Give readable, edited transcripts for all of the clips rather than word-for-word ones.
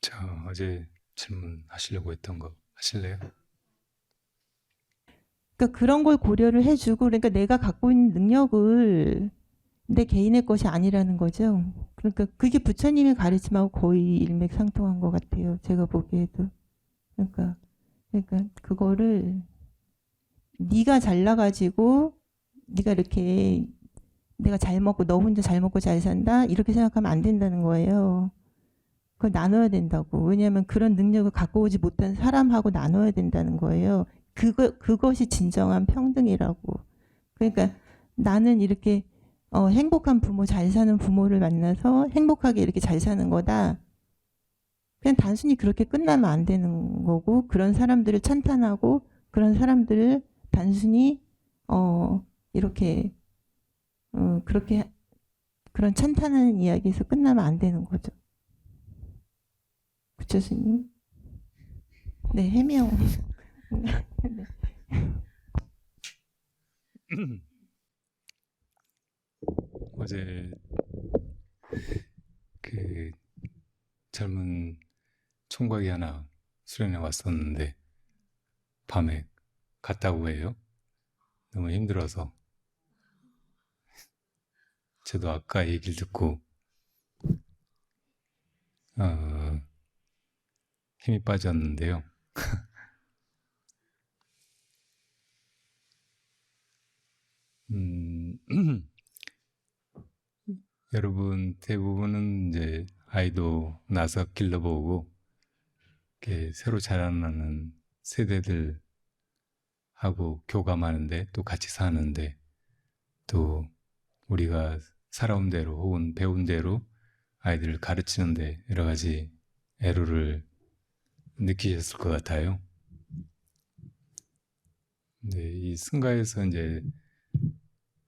자, 어제 질문하시려고 했던 거 하실래요? 그러니까 그런 걸 고려를 해주고, 그러니까 내가 갖고 있는 능력을 내 개인의 것이 아니라는 거죠. 그러니까 그게 부처님의 가르침하고 거의 일맥상통한 것 같아요. 제가 보기에도. 그러니까 그거를 네가 잘나가지고 네가 이렇게 내가 잘 먹고 너 혼자 잘 먹고 잘 산다 이렇게 생각하면 안 된다는 거예요. 그걸 나눠야 된다고. 왜냐하면 그런 능력을 갖고 오지 못한 사람하고 나눠야 된다는 거예요. 그것이 진정한 평등이라고. 그러니까 나는 이렇게 행복한 부모, 잘 사는 부모를 만나서 행복하게 이렇게 잘 사는 거다. 그냥 단순히 그렇게 끝나면 안 되는 거고, 그런 사람들을 찬탄하고 그런 사람들을 단순히 이렇게 그렇게 그런 찬탄하는 이야기에서 끝나면 안 되는 거죠. 부처스님. 네, 해명. 네. 어제 그 젊은 총각이 하나 수련회 왔었는데 밤에 갔다고 해요. 너무 힘들어서 저도 아까 얘기를 듣고 힘이 빠졌는데요. 여러분 대부분은 이제 아이도 낳아서 길러보고 이렇게 새로 자라나는 세대들하고 교감하는데 또 같이 사는데 또 우리가 살아온 대로 혹은 배운 대로 아이들을 가르치는데 여러 가지 애로를 느끼셨을 것 같아요. 근데 이 승가에서 이제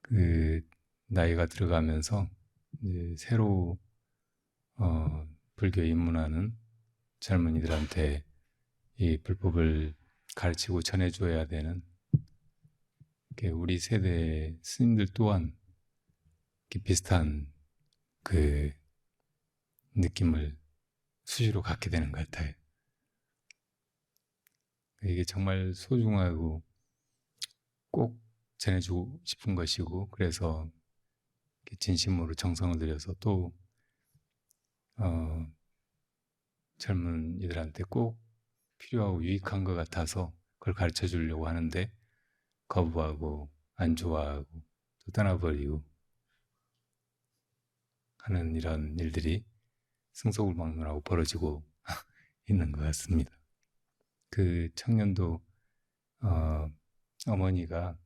그 나이가 들어가면서 이제 새로 불교에 입문하는 젊은이들한테 이 불법을 가르치고 전해줘야 되는 우리 세대 스님들 또한 비슷한 그 느낌을 수시로 갖게 되는 것 같아요. 이게 정말 소중하고 꼭 전해주고 싶은 것이고, 그래서 진심으로 정성을 들여서 또 젊은 이들한테 꼭 필요하고 유익한 것 같아서 그걸 가르쳐 주려고 하는데 거부하고 안 좋아하고 또 떠나버리고 하는 이런 일들이 승소불망론하고 벌어지고 있는 것 같습니다. 그 청년도 어머니가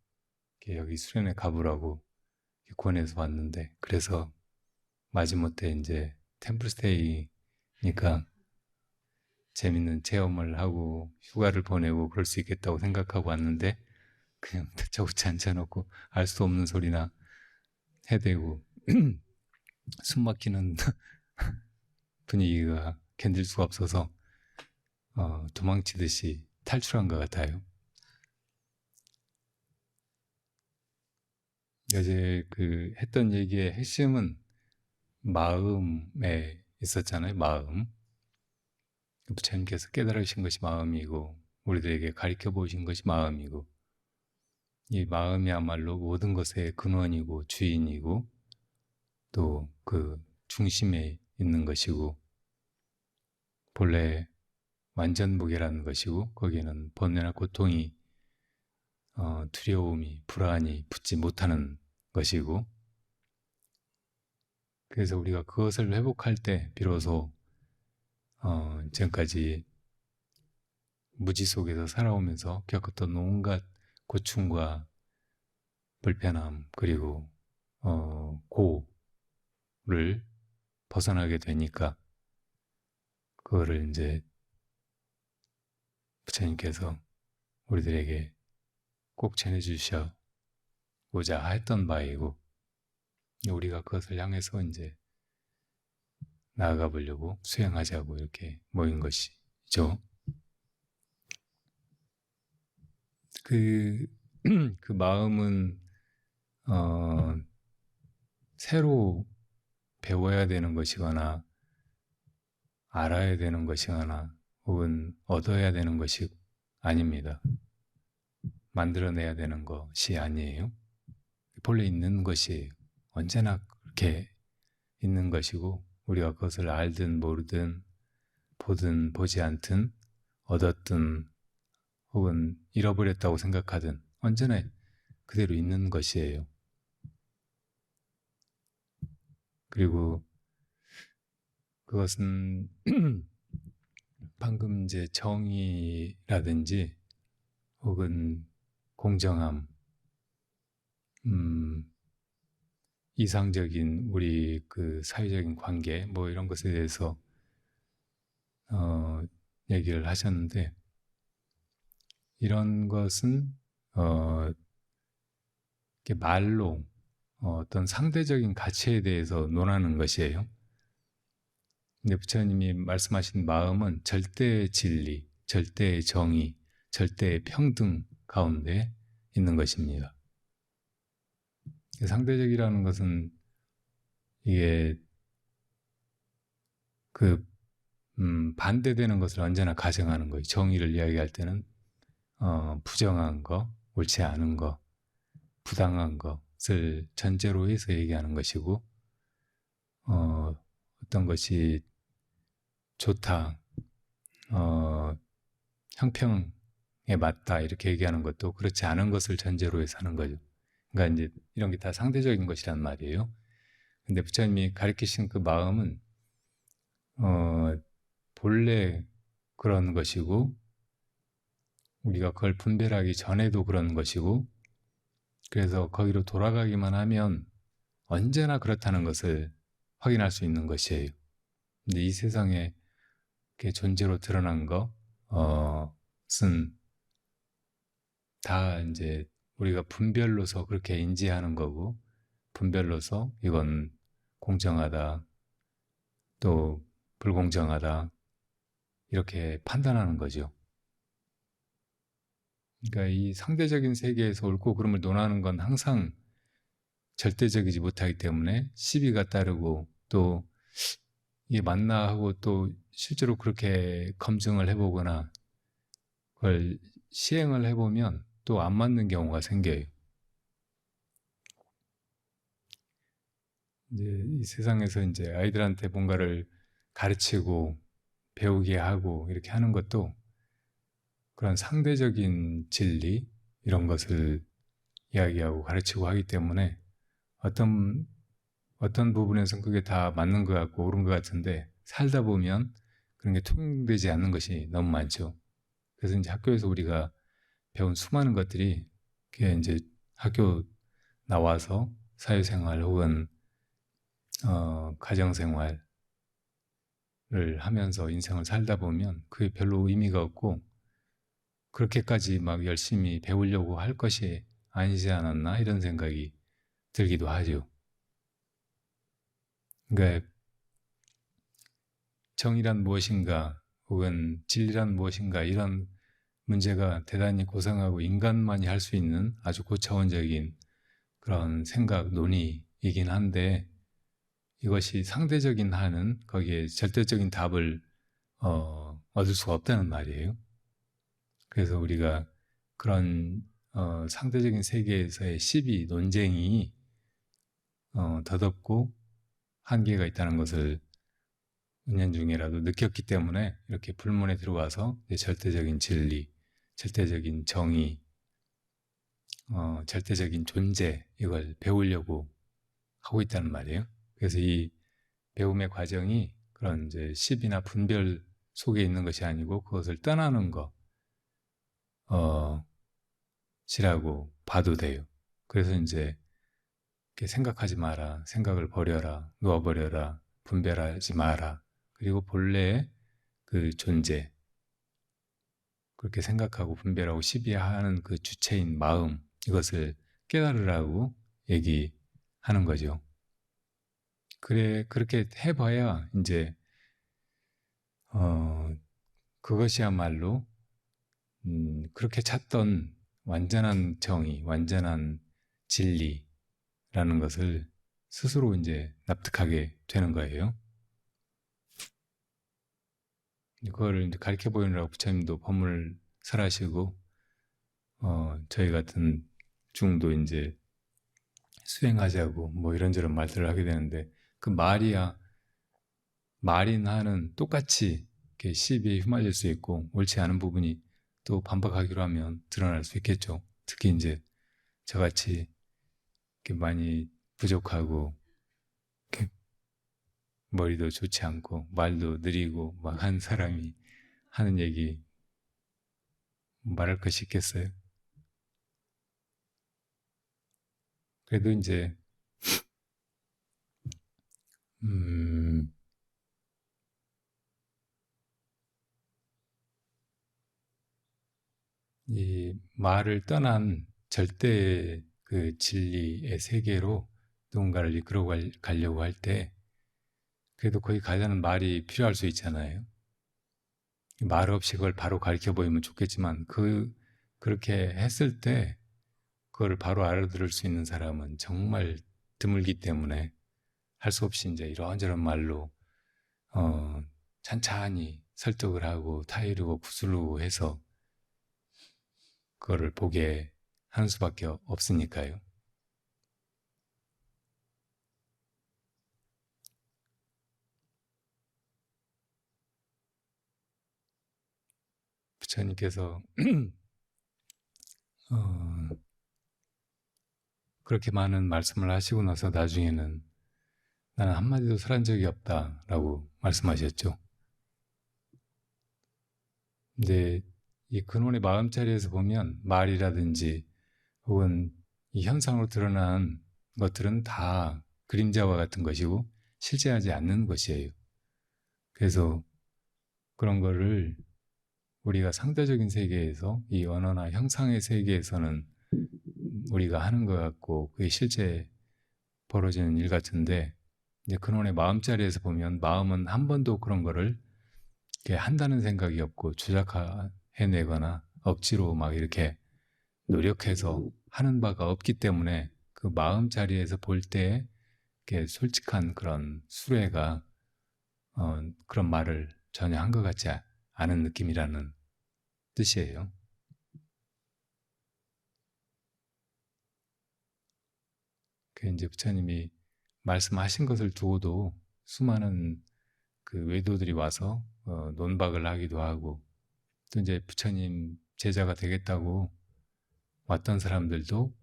여기 수련회 가보라고 권해서 왔는데, 그래서 마지못해 이제 템플스테이니까 재밌는 체험을 하고 휴가를 보내고 그럴 수 있겠다고 생각하고 왔는데 그냥 다짜고짜 앉아놓고 알 수 없는 소리나 해대고 숨 막히는 분위기가 견딜 수가 없어서 도망치듯이 탈출한 것 같아요. 어제 그 했던 얘기의 핵심은 마음에 있었잖아요. 마음. 부처님께서 깨달으신 것이 마음이고 우리들에게 가르쳐 보신 것이 마음이고, 이 마음이야말로 모든 것의 근원이고 주인이고 또 그 중심에 있는 것이고 본래 완전무계라는 것이고, 거기에는 번뇌나 고통이 두려움이 불안이 붙지 못하는 것이고, 그래서 우리가 그것을 회복할 때 비로소 지금까지 무지 속에서 살아오면서 겪었던 온갖 고충과 불편함 그리고 고를 벗어나게 되니까, 그거를 이제 부처님께서 우리들에게 꼭 전해주셔고자 했던 바이고, 우리가 그것을 향해서 이제 나아가 보려고 수행하자고 이렇게 모인 것이죠. 그 마음은 새로 배워야 되는 것이거나 알아야 되는 것이거나 혹은 얻어야 되는 것이 아닙니다. 만들어내야 되는 것이 아니에요. 본래 있는 것이 언제나 그렇게 있는 것이고 우리가 그것을 알든 모르든 보든 보지 않든 얻었든 혹은 잃어버렸다고 생각하든 언제나 그대로 있는 것이에요. 그리고 그것은 방금 이제 정의라든지 혹은 공정함, 이상적인 우리 그 사회적인 관계 뭐 이런 것에 대해서 얘기를 하셨는데 이런 것은 이렇게 말로 어떤 상대적인 가치에 대해서 논하는 것이에요. 근데 부처님이 말씀하신 마음은 절대의 진리, 절대의 정의, 절대의 평등 가운데 있는 것입니다. 상대적이라는 것은 이게 그 반대되는 것을 언제나 가정하는 거예요. 정의를 이야기할 때는 부정한 거, 옳지 않은 거, 부당한 것을 전제로 해서 얘기하는 것이고 어떤 것이 좋다, 형평에 맞다 이렇게 얘기하는 것도 그렇지 않은 것을 전제로 해서 하는 거죠. 그러니까 이제 이런 게 다 상대적인 것이란 말이에요. 근데 부처님이 가르치신 그 마음은 본래 그런 것이고 우리가 그걸 분별하기 전에도 그런 것이고 그래서 거기로 돌아가기만 하면 언제나 그렇다는 것을 확인할 수 있는 것이에요. 근데 이 세상에 이렇게 존재로 드러난 것은 다 이제 우리가 분별로서 그렇게 인지하는 거고 분별로서 이건 공정하다 또 불공정하다 이렇게 판단하는 거죠. 그러니까 이 상대적인 세계에서 옳고 그름을 논하는 건 항상 절대적이지 못하기 때문에 시비가 따르고 또 이게 맞나 하고 또 실제로 그렇게 검증을 해보거나 그걸 시행을 해보면 또 안 맞는 경우가 생겨요. 이제 이 세상에서 이제 아이들한테 뭔가를 가르치고 배우게 하고 이렇게 하는 것도 그런 상대적인 진리 이런 것을 이야기하고 가르치고 하기 때문에 어떤 부분에서는 그게 다 맞는 것 같고 옳은 것 같은데 살다 보면 그런 게 통용되지 않는 것이 너무 많죠. 그래서 이제 학교에서 우리가 배운 수많은 것들이 그게 이제 학교 나와서 사회생활 혹은 가정생활을 하면서 인생을 살다 보면 그게 별로 의미가 없고 그렇게까지 막 열심히 배우려고 할 것이 아니지 않았나 이런 생각이 들기도 하죠. 그러니까 정의란 무엇인가 혹은 진리란 무엇인가 이런 문제가 대단히 고상하고 인간만이 할 수 있는 아주 고차원적인 그런 생각, 논의이긴 한데 이것이 상대적인 한은 거기에 절대적인 답을 얻을 수가 없다는 말이에요. 그래서 우리가 그런 상대적인 세계에서의 시비, 논쟁이 더덥고 한계가 있다는 것을 은연중에라도 느꼈기 때문에 이렇게 불문에 들어와서 절대적인 진리, 절대적인 정의, 절대적인 존재 이걸 배우려고 하고 있다는 말이에요. 그래서 이 배움의 과정이 그런 이제 시비나 분별 속에 있는 것이 아니고 그것을 떠나는 것이라고 봐도 돼요. 그래서 이제 이렇게 생각하지 마라, 생각을 버려라, 놓아버려라, 분별하지 마라. 그리고 본래의 그 존재, 그렇게 생각하고 분별하고 시비하는 그 주체인 마음, 이것을 깨달으라고 얘기하는 거죠. 그래, 그렇게 해봐야 이제, 그것이야말로, 그렇게 찾던 완전한 정의, 완전한 진리라는 것을 스스로 이제 납득하게 되는 거예요. 그거를 이제 가르쳐 보이느라고 부처님도 법문을 설하시고 저희 같은 중도 이제 수행하자고 뭐 이런저런 말들을 하게 되는데 그 말인하는 똑같이 이렇게 시비에 휘말릴 수 있고 옳지 않은 부분이 또 반박하기로 하면 드러날 수 있겠죠. 특히 이제 저같이 이렇게 많이 부족하고 이렇게 머리도 좋지 않고 말도 느리고 막 한 사람이 하는 얘기 말할 것이 있겠어요. 그래도 이제 이 말을 떠난 절대 그 진리의 세계로 누군가를 이끌어 가려고 할 때 그래도 거기 가자는 말이 필요할 수 있잖아요. 말 없이 그걸 바로 가르쳐 보이면 좋겠지만 그렇게 했을 때 그걸 바로 알아들을 수 있는 사람은 정말 드물기 때문에 할 수 없이 이제 이런저런 말로 찬찬히 설득을 하고 타이르고 구슬르고 해서 그거를 보게 하는 수밖에 없으니까요. 부처님께서 그렇게 많은 말씀을 하시고 나서 나중에는 나는 한마디도 설한 적이 없다라고 말씀하셨죠. 근데 이 근원의 마음자리에서 보면 말이라든지 혹은 이 현상으로 드러난 것들은 다 그림자와 같은 것이고 실제하지 않는 것이에요. 그래서 그런 거를 우리가 상대적인 세계에서 이 언어나 형상의 세계에서는 우리가 하는 것 같고 그게 실제 벌어지는 일 같은데 이제 근원의 마음자리에서 보면 마음은 한 번도 그런 거를 이렇게 한다는 생각이 없고 조작해내거나 억지로 막 이렇게 노력해서 하는 바가 없기 때문에 그 마음자리에서 볼 때 이렇게 솔직한 그런 수레가 그런 말을 전혀 한 것 같지 않은 느낌이라는 뜻이에요. 그 이제 부처님이 말씀하신 것을 두고도 수많은 그 외도들이 와서 논박을 하기도 하고 또 이제 부처님 제자가 되겠다고 왔던 사람들도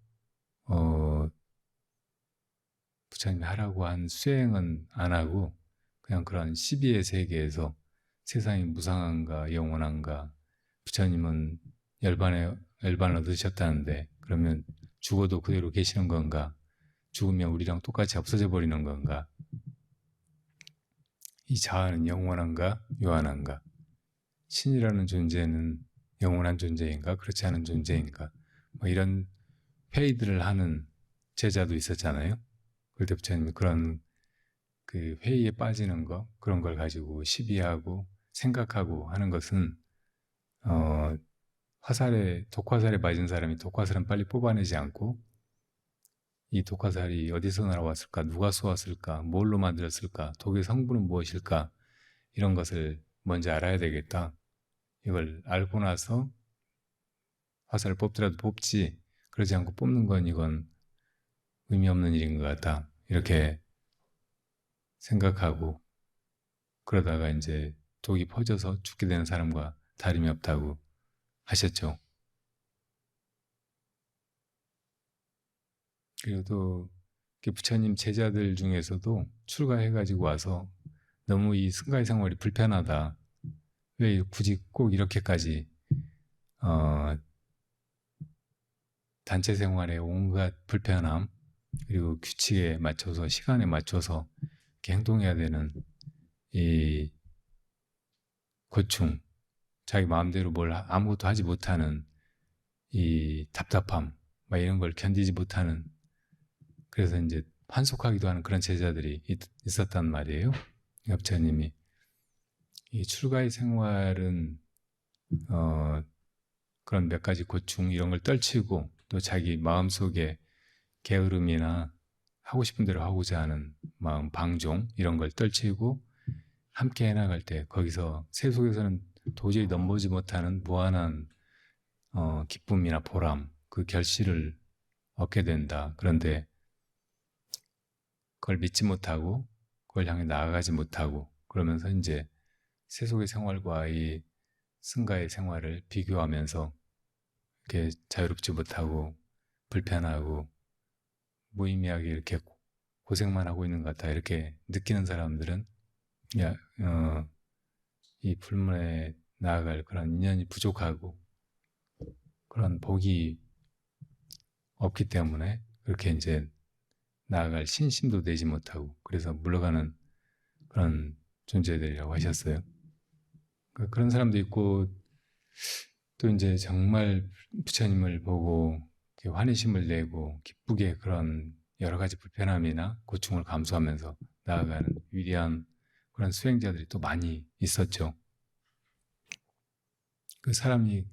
부처님이 하라고 한 수행은 안 하고 그냥 그런 시비의 세계에서 세상이 무상한가 영원한가 부처님은 열반을 얻으셨다는데 그러면 죽어도 그대로 계시는 건가 죽으면 우리랑 똑같이 없어져 버리는 건가 이 자아는 영원한가 유한한가 신이라는 존재는 영원한 존재인가 그렇지 않은 존재인가 뭐 이런 회의들을 하는 제자도 있었잖아요. 그럴 때 부처님이 그런 그 회의에 빠지는 거 그런 걸 가지고 시비하고 생각하고 하는 것은 독화살에 맞은 사람이 독화살은 빨리 뽑아내지 않고 이 독화살이 어디서 날아왔을까 누가 쏘았을까 뭘로 만들었을까 독의 성분은 무엇일까 이런 것을 먼저 알아야 되겠다. 이걸 알고 나서 화살을 뽑더라도 뽑지 그러지 않고 뽑는 건 이건 의미 없는 일인 것 같다. 이렇게 생각하고 그러다가 이제 독이 퍼져서 죽게 되는 사람과 다름이 없다고 하셨죠. 그리고 또 부처님 제자들 중에서도 출가해가지고 와서 너무 이 승가의 생활이 불편하다. 왜 굳이 꼭 이렇게까지 단체 생활의 온갖 불편함 그리고 규칙에 맞춰서 시간에 맞춰서 이렇게 행동해야 되는 이 고충, 자기 마음대로 뭘 아무것도 하지 못하는 이 답답함, 막 이런 걸 견디지 못하는 그래서 이제 환속하기도 하는 그런 제자들이 있었단 말이에요. 부처님이 이 출가의 생활은 그런 몇 가지 고충 이런 걸 떨치고 또 자기 마음속에 게으름이나 하고 싶은 대로 하고자 하는 마음 방종 이런 걸 떨치고 함께 해나갈 때 거기서 세속에서는 도저히 넘보지 못하는 무한한 기쁨이나 보람, 그 결실을 얻게 된다. 그런데 그걸 믿지 못하고 그걸 향해 나아가지 못하고 그러면서 이제 세속의 생활과 이 승가의 생활을 비교하면서 이렇게 자유롭지 못하고 불편하고 무의미하게 이렇게 고생만 하고 있는 것 같다 이렇게 느끼는 사람들은 야, 이 불문에 나아갈 그런 인연이 부족하고 그런 복이 없기 때문에 그렇게 이제 나아갈 신심도 내지 못하고 그래서 물러가는 그런 존재들이라고 하셨어요. 그런 사람도 있고 또 이제 정말 부처님을 보고 환희심을 내고 기쁘게 그런 여러 가지 불편함이나 고충을 감수하면서 나아가는 위대한 그런 수행자들이 또 많이 있었죠. 그 사람이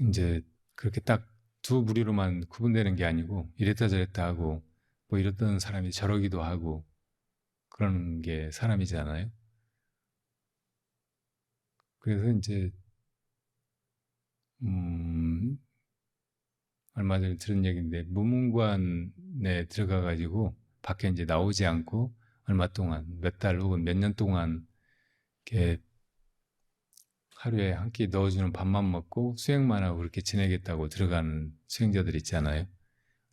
이제 그렇게 딱 두 부류로만 구분되는 게 아니고 이랬다 저랬다 하고 뭐 이랬던 사람이 저러기도 하고 그러는 게 사람이잖아요. 그래서 이제 얼마 전에 들은 얘기인데 무문관에 들어가 가지고 밖에 이제 나오지 않고 얼마 동안 몇 달 혹은 몇 년 동안 이렇게 하루에 한 끼 넣어주는 밥만 먹고 수행만 하고 그렇게 지내겠다고 들어가는 수행자들 있잖아요.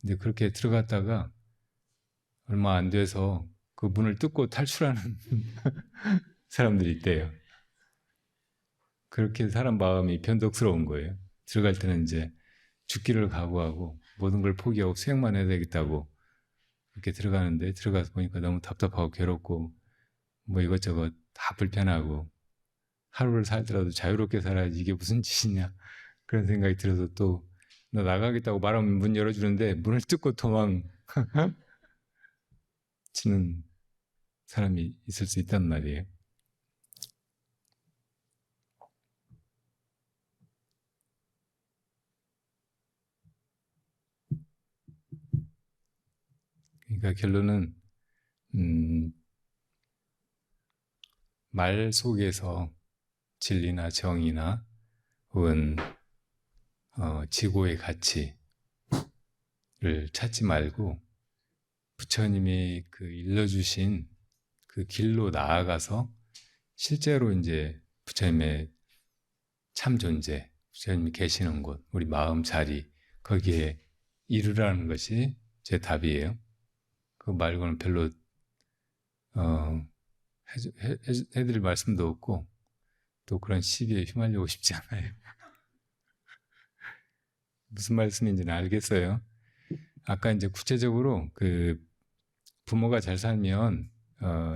근데 그렇게 들어갔다가 얼마 안 돼서 그 문을 뜯고 탈출하는 사람들이 있대요. 그렇게 사람 마음이 변덕스러운 거예요. 들어갈 때는 이제 죽기를 각오하고 모든 걸 포기하고 수행만 해야 되겠다고 그렇게 들어가는데 들어가서 보니까 너무 답답하고 괴롭고 뭐 이것저것 다 불편하고 하루를 살더라도 자유롭게 살아야지 이게 무슨 짓이냐 그런 생각이 들어서 또 나 나가겠다고 말하면 문 열어주는데 문을 뜯고 도망치는 사람이 있을 수 있단 말이에요. 그러니까 결론은 말 속에서 진리나 정의나 혹은 지고의 가치를 찾지 말고 부처님이 그 일러주신 그 길로 나아가서 실제로 이제 부처님의 참 존재, 부처님이 계시는 곳, 우리 마음 자리 거기에 이르라는 것이 제 답이에요. 그 말고는 별로 해드릴 말씀도 없고 또 그런 시비에 휘말리고 싶지 않아요. 무슨 말씀인지는 알겠어요. 아까 이제 구체적으로 그 부모가 잘 살면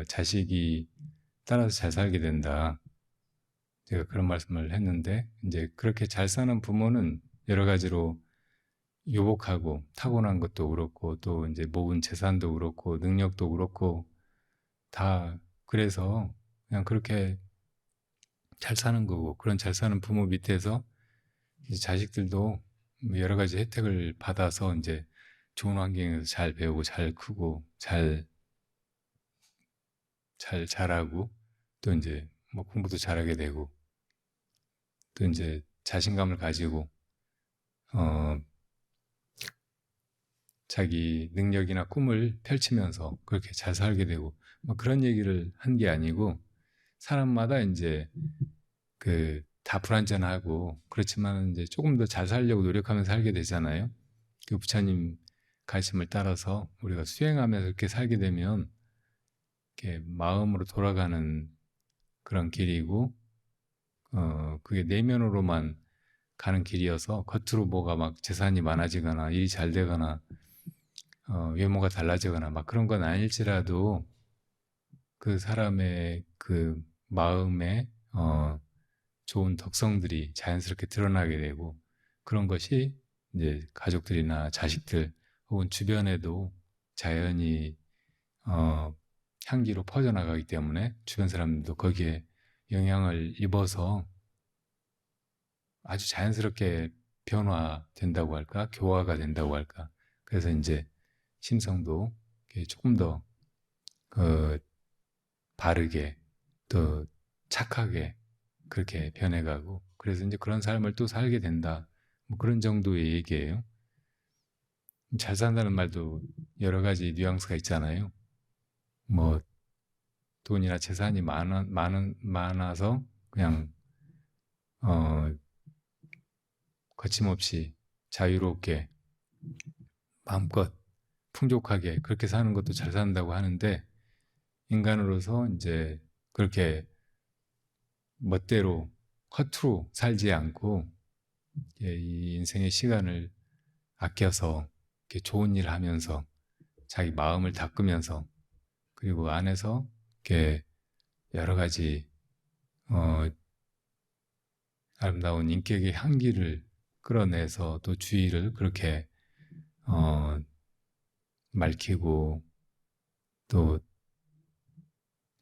자식이 따라서 잘 살게 된다. 제가 그런 말씀을 했는데 이제 그렇게 잘 사는 부모는 여러 가지로 유복하고 타고난 것도 그렇고 또 이제 모은 재산도 그렇고 능력도 그렇고 다 그래서 그냥 그렇게 잘 사는 거고 그런 잘 사는 부모 밑에서 이제 자식들도 여러 가지 혜택을 받아서 이제 좋은 환경에서 잘 배우고 잘 크고 잘 자라고 또 이제 뭐 공부도 잘하게 되고 또 이제 자신감을 가지고 자기 능력이나 꿈을 펼치면서 그렇게 잘 살게 되고 뭐 그런 얘기를 한 게 아니고 사람마다 이제 그 다 불완전하고 그렇지만 이제 조금 더 잘 살려고 노력하면서 살게 되잖아요. 그 부처님 가르침을 따라서 우리가 수행하면서 이렇게 살게 되면 이렇게 마음으로 돌아가는 그런 길이고 그게 내면으로만 가는 길이어서 겉으로 뭐가 막 재산이 많아지거나 일이 잘 되거나 외모가 달라지거나 막 그런 건 아닐지라도 그 사람의 그 마음에 좋은 덕성들이 자연스럽게 드러나게 되고 그런 것이 이제 가족들이나 자식들 혹은 주변에도 자연히 향기로 퍼져나가기 때문에 주변 사람들도 거기에 영향을 입어서 아주 자연스럽게 변화된다고 할까? 교화가 된다고 할까? 그래서 이제 심성도 조금 더 바르게 또 착하게 그렇게 변해가고 그래서 이제 그런 삶을 또 살게 된다. 뭐 그런 정도의 얘기예요. 잘 산다는 말도 여러 가지 뉘앙스가 있잖아요. 뭐 돈이나 재산이 많아서 그냥 거침없이 자유롭게 마음껏 풍족하게 그렇게 사는 것도 잘 산다고 하는데 인간으로서 이제 그렇게 멋대로 허투루 살지 않고 이 인생의 시간을 아껴서 이렇게 좋은 일 하면서 자기 마음을 닦으면서 그리고 안에서 이렇게 여러 가지 아름다운 인격의 향기를 끌어내서 또 주위를 그렇게 맑히고 또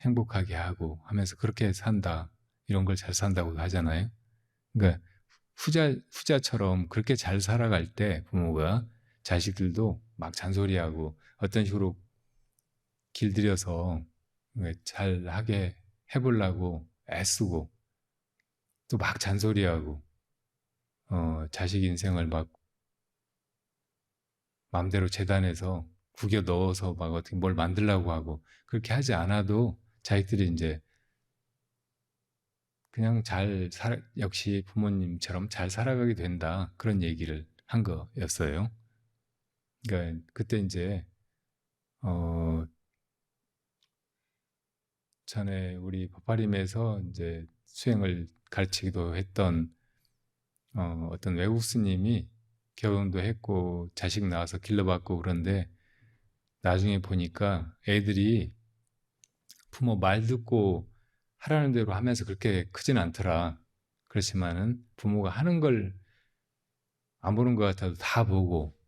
행복하게 하고 하면서 그렇게 산다. 이런 걸 잘 산다고 하잖아요. 그러니까 후자처럼 그렇게 잘 살아갈 때 부모가 자식들도 막 잔소리하고 어떤 식으로 길들여서 잘하게 해보려고 애쓰고 또 막 잔소리하고 자식 인생을 막 마음대로 재단해서 구겨 넣어서 막 어떻게 뭘 만들려고 하고 그렇게 하지 않아도 자식들이 이제 그냥 역시 부모님처럼 잘 살아가게 된다. 그런 얘기를 한 거였어요. 그러니까 그때 이제, 전에 우리 버파림에서 이제 수행을 가르치기도 했던, 어떤 외국 스님이 결혼도 했고 자식 낳아서 길러봤고 그런데 나중에 보니까 애들이 부모 말 듣고 하라는 대로 하면서 그렇게 크진 않더라. 그렇지만은 부모가 하는 걸 안 보는 것 같아도 다 보고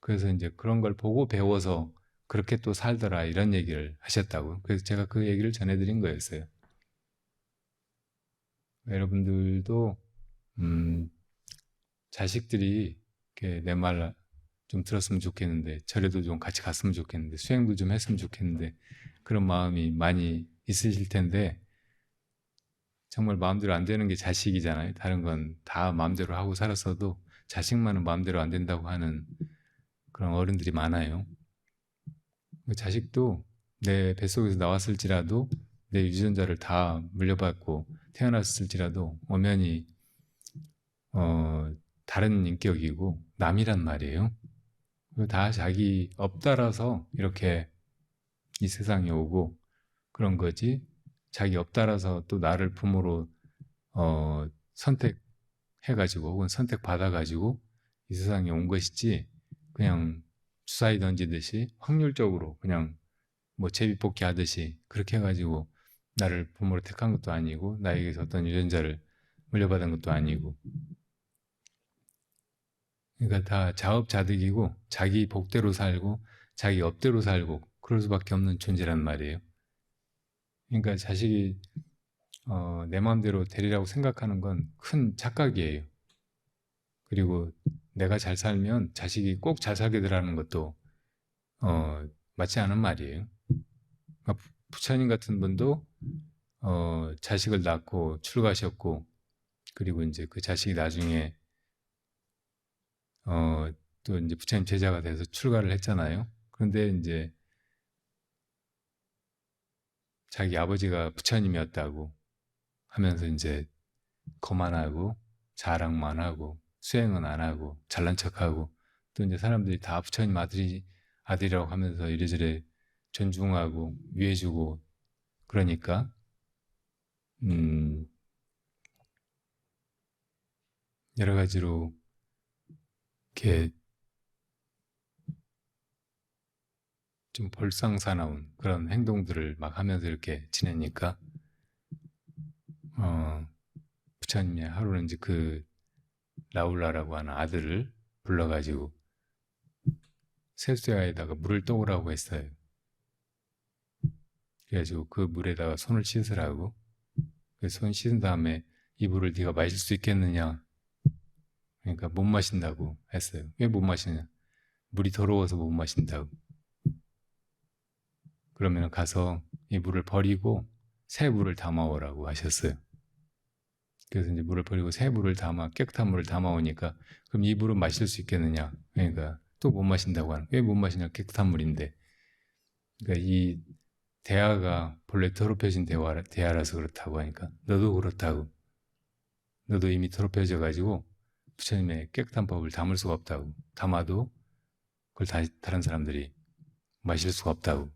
그래서 이제 그런 걸 보고 배워서 그렇게 또 살더라 이런 얘기를 하셨다고. 그래서 제가 그 얘기를 전해드린 거였어요. 여러분들도 자식들이 내 말 좀 들었으면 좋겠는데 절에도 좀 같이 갔으면 좋겠는데 수행도 좀 했으면 좋겠는데 그런 마음이 많이 있으실 텐데 정말 마음대로 안 되는 게 자식이잖아요. 다른 건 다 마음대로 하고 살았어도 자식만은 마음대로 안 된다고 하는 그런 어른들이 많아요. 자식도 내 뱃속에서 나왔을지라도 내 유전자를 다 물려받고 태어났을지라도 엄연히 다른 인격이고 남이란 말이에요. 다 자기 업 따라서 이렇게 이 세상에 오고 그런 거지. 자기 업 따라서 또 나를 부모로 선택해가지고 혹은 선택받아가지고 이 세상에 온 것이지 그냥 주사위 던지듯이 확률적으로 그냥 뭐 제비뽑기 하듯이 그렇게 해가지고 나를 부모로 택한 것도 아니고 나에게서 어떤 유전자를 물려받은 것도 아니고 그러니까 다 자업자득이고 자기 복대로 살고 자기 업대로 살고 그럴 수밖에 없는 존재란 말이에요. 그러니까 자식이 내 마음대로 되리라고 생각하는 건 큰 착각이에요. 그리고 내가 잘 살면 자식이 꼭 잘 살게 되라는 것도 맞지 않은 말이에요. 그러니까 부처님 같은 분도 자식을 낳고 출가하셨고 그리고 이제 그 자식이 나중에 또 이제 부처님 제자가 돼서 출가를 했잖아요. 그런데 이제 자기 아버지가 부처님이었다고 하면서 이제 거만하고 자랑만 하고 수행은 안 하고 잘난 척하고 또 이제 사람들이 다 부처님 아들이라고 하면서 이래저래 존중하고 위해주고 그러니까 여러 가지로 이렇게 좀 볼상사나운 그런 행동들을 막 하면서 이렇게 지내니까 부처님이 하루는 이제 그 라울라라고 하는 아들을 불러가지고 세수대야에다가 물을 떠오라고 했어요. 그래가지고 그 물에다가 손을 씻으라고. 그래서 손 씻은 다음에 이 물을 네가 마실 수 있겠느냐. 그러니까 못 마신다고 했어요. 왜 못 마시냐? 물이 더러워서 못 마신다고. 그러면 가서 이 물을 버리고 새 물을 담아오라고 하셨어요. 그래서 이제 물을 버리고 새 물을 담아 깨끗한 물을 담아오니까 그럼 이 물은 마실 수 있겠느냐? 그러니까 또 못 마신다고 하는. 왜 못 마시냐? 깨끗한 물인데. 그러니까 이 대하가 본래 더럽혀진 대하라서 그렇다고 하니까 너도 그렇다고. 너도 이미 더럽혀져 가지고 부처님의 깨끗한 법을 담을 수가 없다고. 담아도 그걸 다른 사람들이 마실 수가 없다고.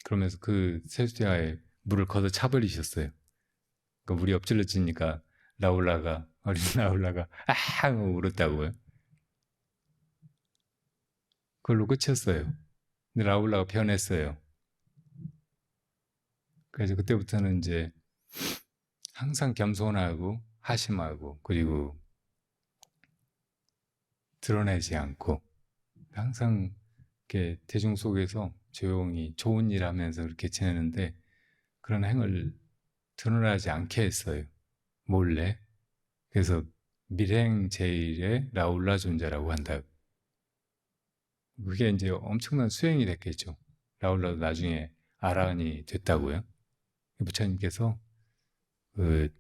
그러면서 그 세수대하에 물을 걷어 차버리셨어요. 그 물이 엎질러지니까 어린 라울라가 아 하고 울었다고요. 그걸로 끝이었어요. 근데 라울라가 변했어요. 그래서 그때부터는 이제 항상 겸손하고 하심하고 그리고 드러내지 않고 항상 이렇게 대중 속에서 조용히 좋은 일 하면서 그렇게 지내는데 그런 행을 드러나지 않게 했어요. 몰래. 그래서 밀행 제일의 라울라 존재라고 한다. 그게 이제 엄청난 수행이 됐겠죠. 라울라도 나중에 아라한이 됐다고요. 부처님께서 그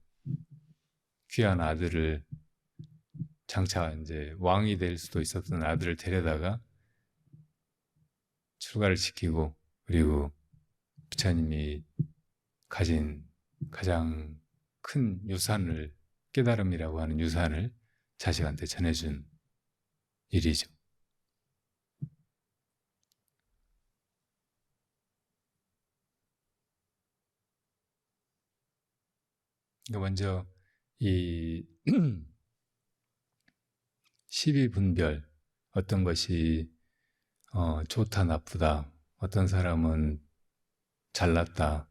귀한 아들을 장차 이제 왕이 될 수도 있었던 아들을 데려다가 출가를 시키고 그리고 부처님이 가진 가장 큰 유산을 깨달음이라고 하는 유산을 자식한테 전해준 일이죠. 먼저 이 12분별 어떤 것이 좋다 나쁘다 어떤 사람은 잘났다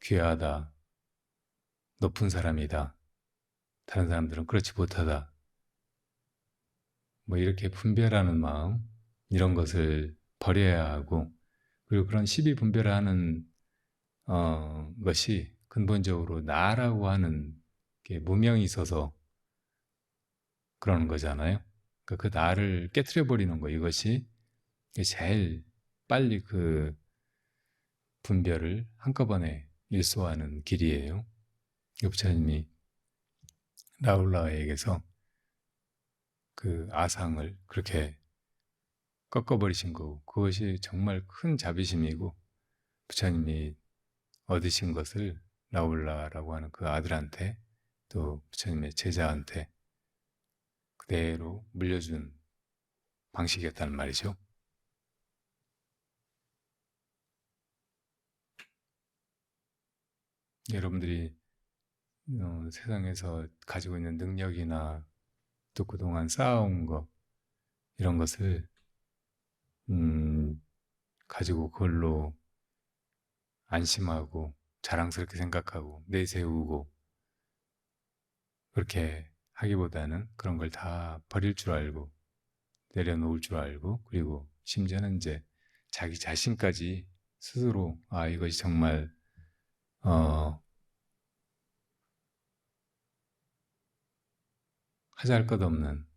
귀하다 높은 사람이다 다른 사람들은 그렇지 못하다 뭐 이렇게 분별하는 마음 이런 것을 버려야 하고 그리고 그런 12분별하는 것이 근본적으로 나라고 하는 게 무명이 있어서 그러는 거잖아요. 그러니까 그 나를 깨트려 버리는 거 이것이 제일 빨리 그 분별을 한꺼번에 일소하는 길이에요. 부처님이 라울라에게서 그 아상을 그렇게 꺾어버리신 거고 그것이 정말 큰 자비심이고 부처님이 얻으신 것을 라울라라고 하는 그 아들한테 또 부처님의 제자한테 그대로 물려준 방식이었다는 말이죠. 여러분들이 세상에서 가지고 있는 능력이나 또 그동안 쌓아온 것 이런 것을 가지고 그걸로 안심하고 자랑스럽게 생각하고 내세우고 그렇게 하기보다는 그런 걸 다 버릴 줄 알고 내려놓을 줄 알고 그리고 심지어는 이제 자기 자신까지 스스로 아 이것이 정말 하잘 것 없는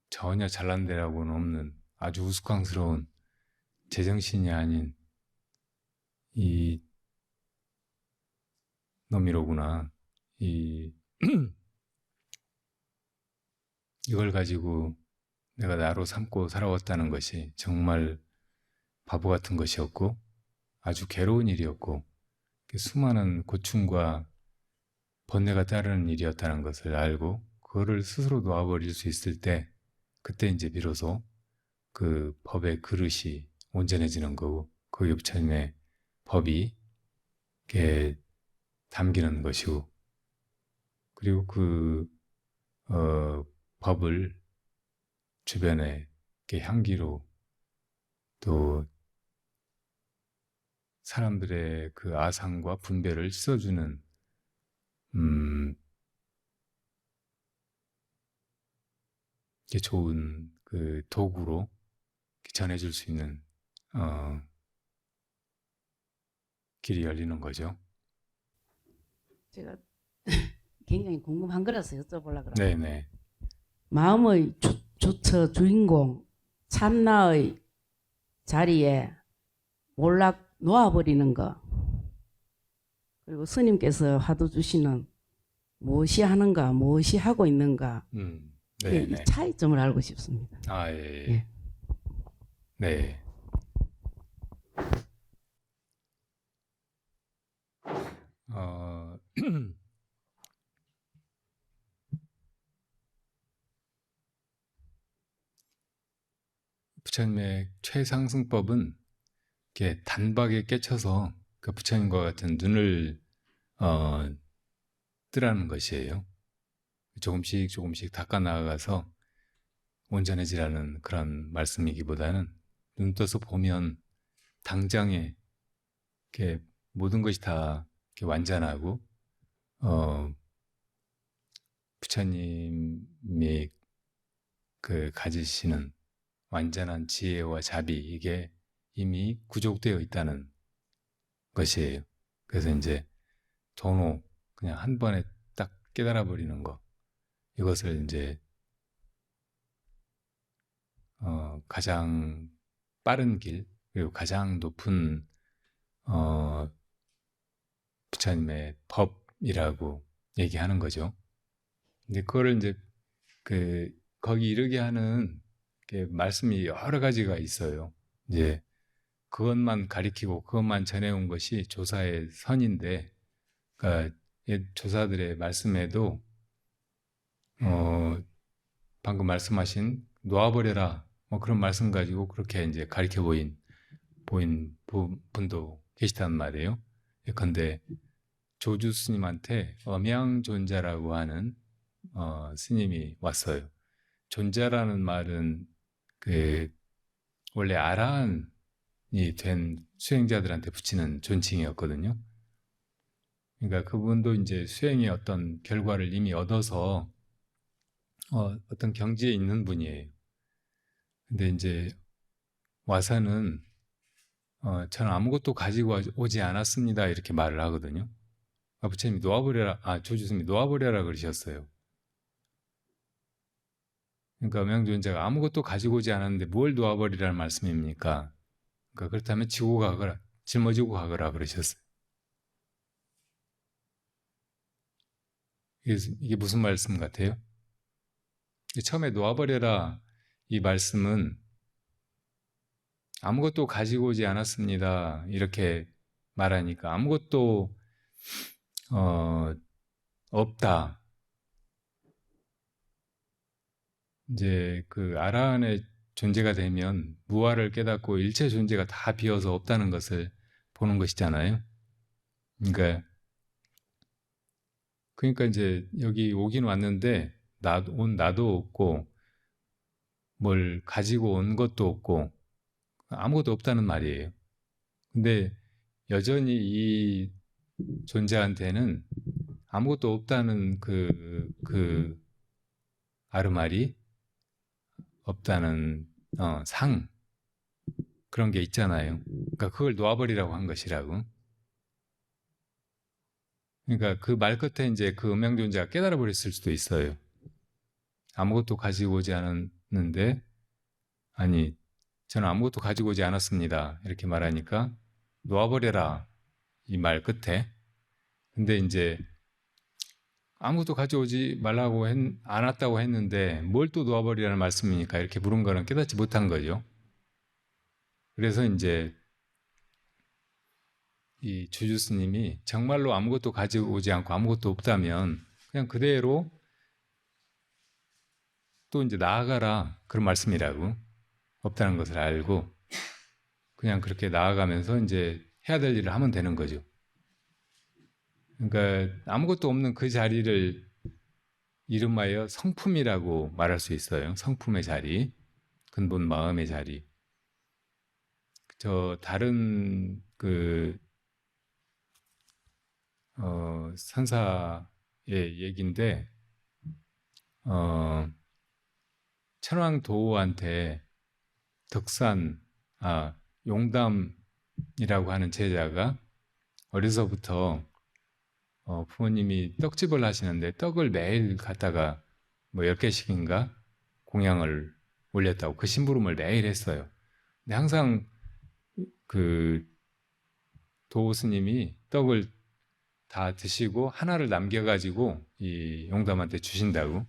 전혀 잘난 데라고는 없는 아주 우스꽝스러운 제정신이 아닌 이 놈이로구나. 이걸 가지고 내가 나로 삼고 살아왔다는 것이 정말 바보 같은 것이었고 아주 괴로운 일이었고 수많은 고충과 번뇌가 따르는 일이었다는 것을 알고 그거를 스스로 놓아버릴 수 있을 때 그때 이제 비로소 그 법의 그릇이 온전해지는 거고 거기에 부처님의 법이 이렇게 담기는 것이고 그리고 그 법을 주변에 이렇게 향기로 또 사람들의 그 아상과 분별을 씻어주는 좋은 그 도구로 전해줄 수 있는 길이 열리는 거죠. 제가 굉장히 궁금한 거라서 여쭤보려고 그래요. 네네. 마음의 주처 주인공 참나의 자리에 몰락 놓아버리는 것, 그리고 스님께서 화두 주시는 무엇이 하는가, 무엇이 하고 있는가, 네, 이 네. 차이점을 알고 싶습니다. 아, 예. 예. 네. 어, 부처님의 최상승법은 이렇게 단박에 깨쳐서 그 부처님과 같은 눈을 뜨라는 것이에요. 조금씩 조금씩 닦아 나아가서 온전해지라는 그런 말씀이기보다는 눈 떠서 보면 당장에 이렇게 모든 것이 다 이렇게 완전하고 부처님이 그 가지시는 완전한 지혜와 자비, 이게 이미 구족되어 있다는 것이에요. 그래서 이제 도노, 그냥 한 번에 딱 깨달아 버리는 거, 이것을 이제 가장 빠른 길, 그리고 가장 높은 부처님의 법이라고 얘기하는 거죠. 근데 그거를 이제 거기 이르게 하는 말씀이 여러 가지가 있어요. 이제 그것만 가리키고 그것만 전해온 것이 조사의 선인데, 그러니까 조사들의 말씀에도 방금 말씀하신 놓아버려라, 뭐 그런 말씀 가지고 그렇게 이제 가리켜 보인 분도 계시단 말이에요. 예컨대 조주 스님한테 엄양존자라고 하는 스님이 왔어요. 존자라는 말은 원래 아라한이 된 수행자들한테 붙이는 존칭이었거든요. 그러니까 그분도 이제 수행의 어떤 결과를 이미 얻어서 어떤 경지에 있는 분이에요. 근데 이제 와서는 저는 아무것도 가지고 오지 않았습니다, 이렇게 말을 하거든요. 부처님이 놓아버려라, 조주스님이 놓아버려라 그러셨어요. 그러니까 엄양존자가 아무것도 가지고 오지 않았는데 뭘 놓아버리라는 말씀입니까? 그러니까 그렇다면 지고 가거라, 짊어지고 가거라 그러셨어요. 이게 무슨 말씀 같아요? 처음에 놓아버려라, 이 말씀은 아무것도 가지고 오지 않았습니다, 이렇게 말하니까 아무것도 없다. 이제 그 아라한의 존재가 되면 무아를 깨닫고 일체 존재가 다 비어서 없다는 것을 보는 것이잖아요. 그러니까 이제 여기 오긴 왔는데 나도 없고 뭘 가지고 온 것도 없고 아무것도 없다는 말이에요. 근데 여전히 이 존재한테는 아무것도 없다는 그 아르말이 없다는 그런 게 있잖아요. 그러니까 그걸 놓아버리라고 한 것이라고. 그러니까 그 말 끝에 이제 그 음양존재가 깨달아 버렸을 수도 있어요. 아무것도 가지고 오지 않았는데, 아니, 저는 아무것도 가지고 오지 않았습니다, 이렇게 말하니까 놓아버려라, 이 말 끝에. 근데 이제 아무것도 가져오지 말라고 않았다고 했는데 뭘 또 놓아버리라는 말씀이니까 이렇게 물은 거는 깨닫지 못한 거죠. 그래서 이제 이 주주 스님이 정말로 아무것도 가지고 오지 않고 아무것도 없다면 그냥 그대로 또 이제 나아가라, 그런 말씀이라고. 없다는 것을 알고 그냥 그렇게 나아가면서 이제 해야 될 일을 하면 되는 거죠. 그러니까 아무것도 없는 그 자리를 이름하여 성품이라고 말할 수 있어요. 성품의 자리, 근본 마음의 자리. 저 다른 선사의 얘기인데 천왕도우한테 용담이라고 하는 제자가 어려서부터 부모님이 떡집을 하시는데 떡을 매일 갖다가 뭐 10개씩인가 공양을 올렸다고. 그 심부름을 매일 했어요. 근데 항상 그 도 스님이 떡을 다 드시고 하나를 남겨가지고 이 용담한테 주신다고.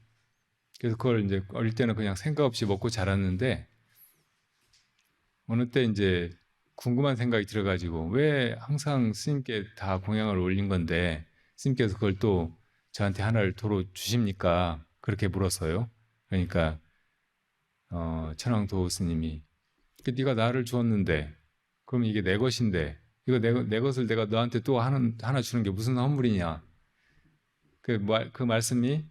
그래서 그걸 이제 어릴 때는 그냥 생각 없이 먹고 자랐는데 어느 때 이제 궁금한 생각이 들어가지고 왜 항상 스님께 다 공양을 올린 건데 스님께서 그걸 또 저한테 하나를 도로 주십니까? 그렇게 물었어요. 그러니까 천황도 스님이 네가 나를 주었는데 그럼 이게 내 것인데 이거 내 것을 내가 너한테 또 하나 주는 게 무슨 허물이냐. 그 말씀이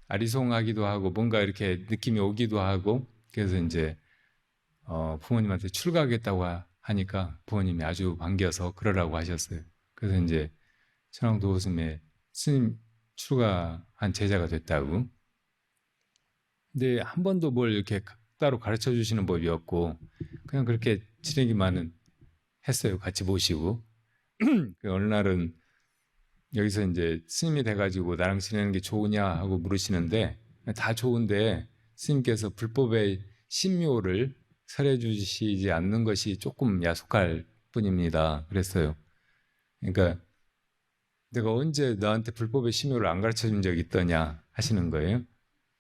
아리송하기도 하고 뭔가 이렇게 느낌이 오기도 하고 그래서 이제 부모님한테 출가하겠다고 하니까 부모님이 아주 반겨서 그러라고 하셨어요. 그래서 이제 천황도 스님 출가한 제자가 됐다고. 근데 한 번도 뭘 이렇게 따로 가르쳐 주시는 법이 없고 그냥 그렇게 지내기만은 했어요. 같이 모시고. 어느 날은 여기서 이제 스님이 돼가지고 나랑 지내는 게 좋으냐 하고 물으시는데 다 좋은데 스님께서 불법의 신묘를 설해 주시지 않는 것이 조금 야속할 뿐입니다. 그랬어요. 그러니까 내가 언제 너한테 불법의 신묘를 안 가르쳐 준 적이 있더냐 하시는 거예요.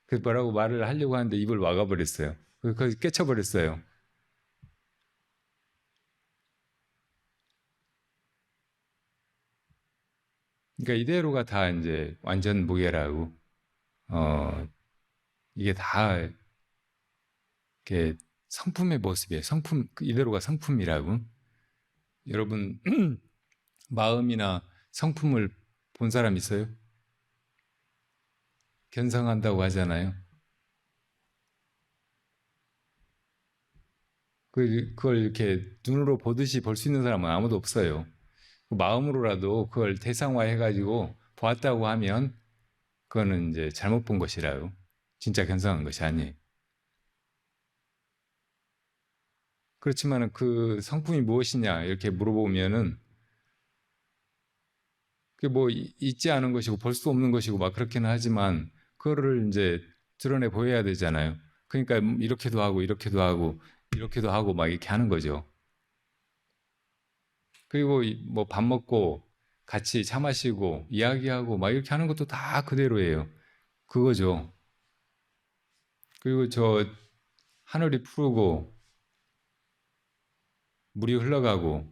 그래서 뭐라고 말을 하려고 하는데 입을 막아버렸어요. 그래서 깨쳐버렸어요. 그러니까 이대로가 다 이제 완전 무게라고. 이게 다 이렇게 성품의 모습이에요. 이대로가 성품이라고. 여러분 마음이나 성품을 본 사람 있어요? 견성한다고 하잖아요. 그걸 이렇게 눈으로 보듯이 볼 수 있는 사람은 아무도 없어요. 마음으로라도 그걸 대상화해가지고 보았다고 하면 그거는 이제 잘못 본 것이라고. 진짜 견성한 것이 아니에요. 그렇지만 그 성품이 무엇이냐 이렇게 물어보면은 그게 뭐 있지 않은 것이고 볼 수 없는 것이고 막 그렇게는 하지만 그거를 이제 드러내 보여야 되잖아요. 그러니까 이렇게도 하고 이렇게도 하고 이렇게도 하고 막 이렇게 하는 거죠. 그리고 뭐 밥 먹고 같이 차 마시고 이야기하고 막 이렇게 하는 것도 다 그대로예요. 그거죠. 그리고 저 하늘이 푸르고 물이 흘러가고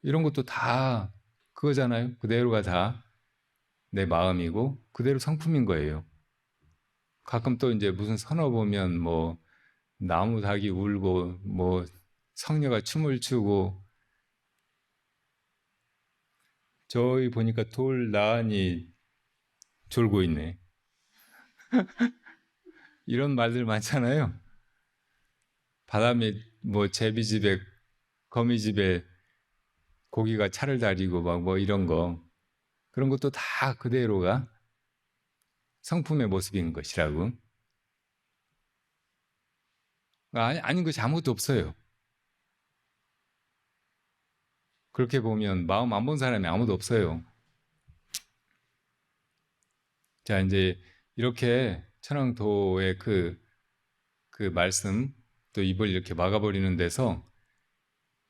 이런 것도 다 그거잖아요. 그대로가 다 내 마음이고 그대로 성품인 거예요. 가끔 또 이제 무슨 선어 보면 뭐 나무 닭이 울고 뭐 성녀가 춤을 추고 저기 보니까 돌 나은이 졸고 있네. 이런 말들 많잖아요. 바람에 뭐 제비집에 거미집에 고기가 차를 다리고 막 뭐 이런 거 그런 것도 다 그대로가 성품의 모습인 것이라고. 아닌 것이 아무것도 없어요. 그렇게 보면 마음 안 본 사람이 아무도 없어요. 자, 이제 이렇게 천왕도의 그 말씀 또 입을 이렇게 막아버리는 데서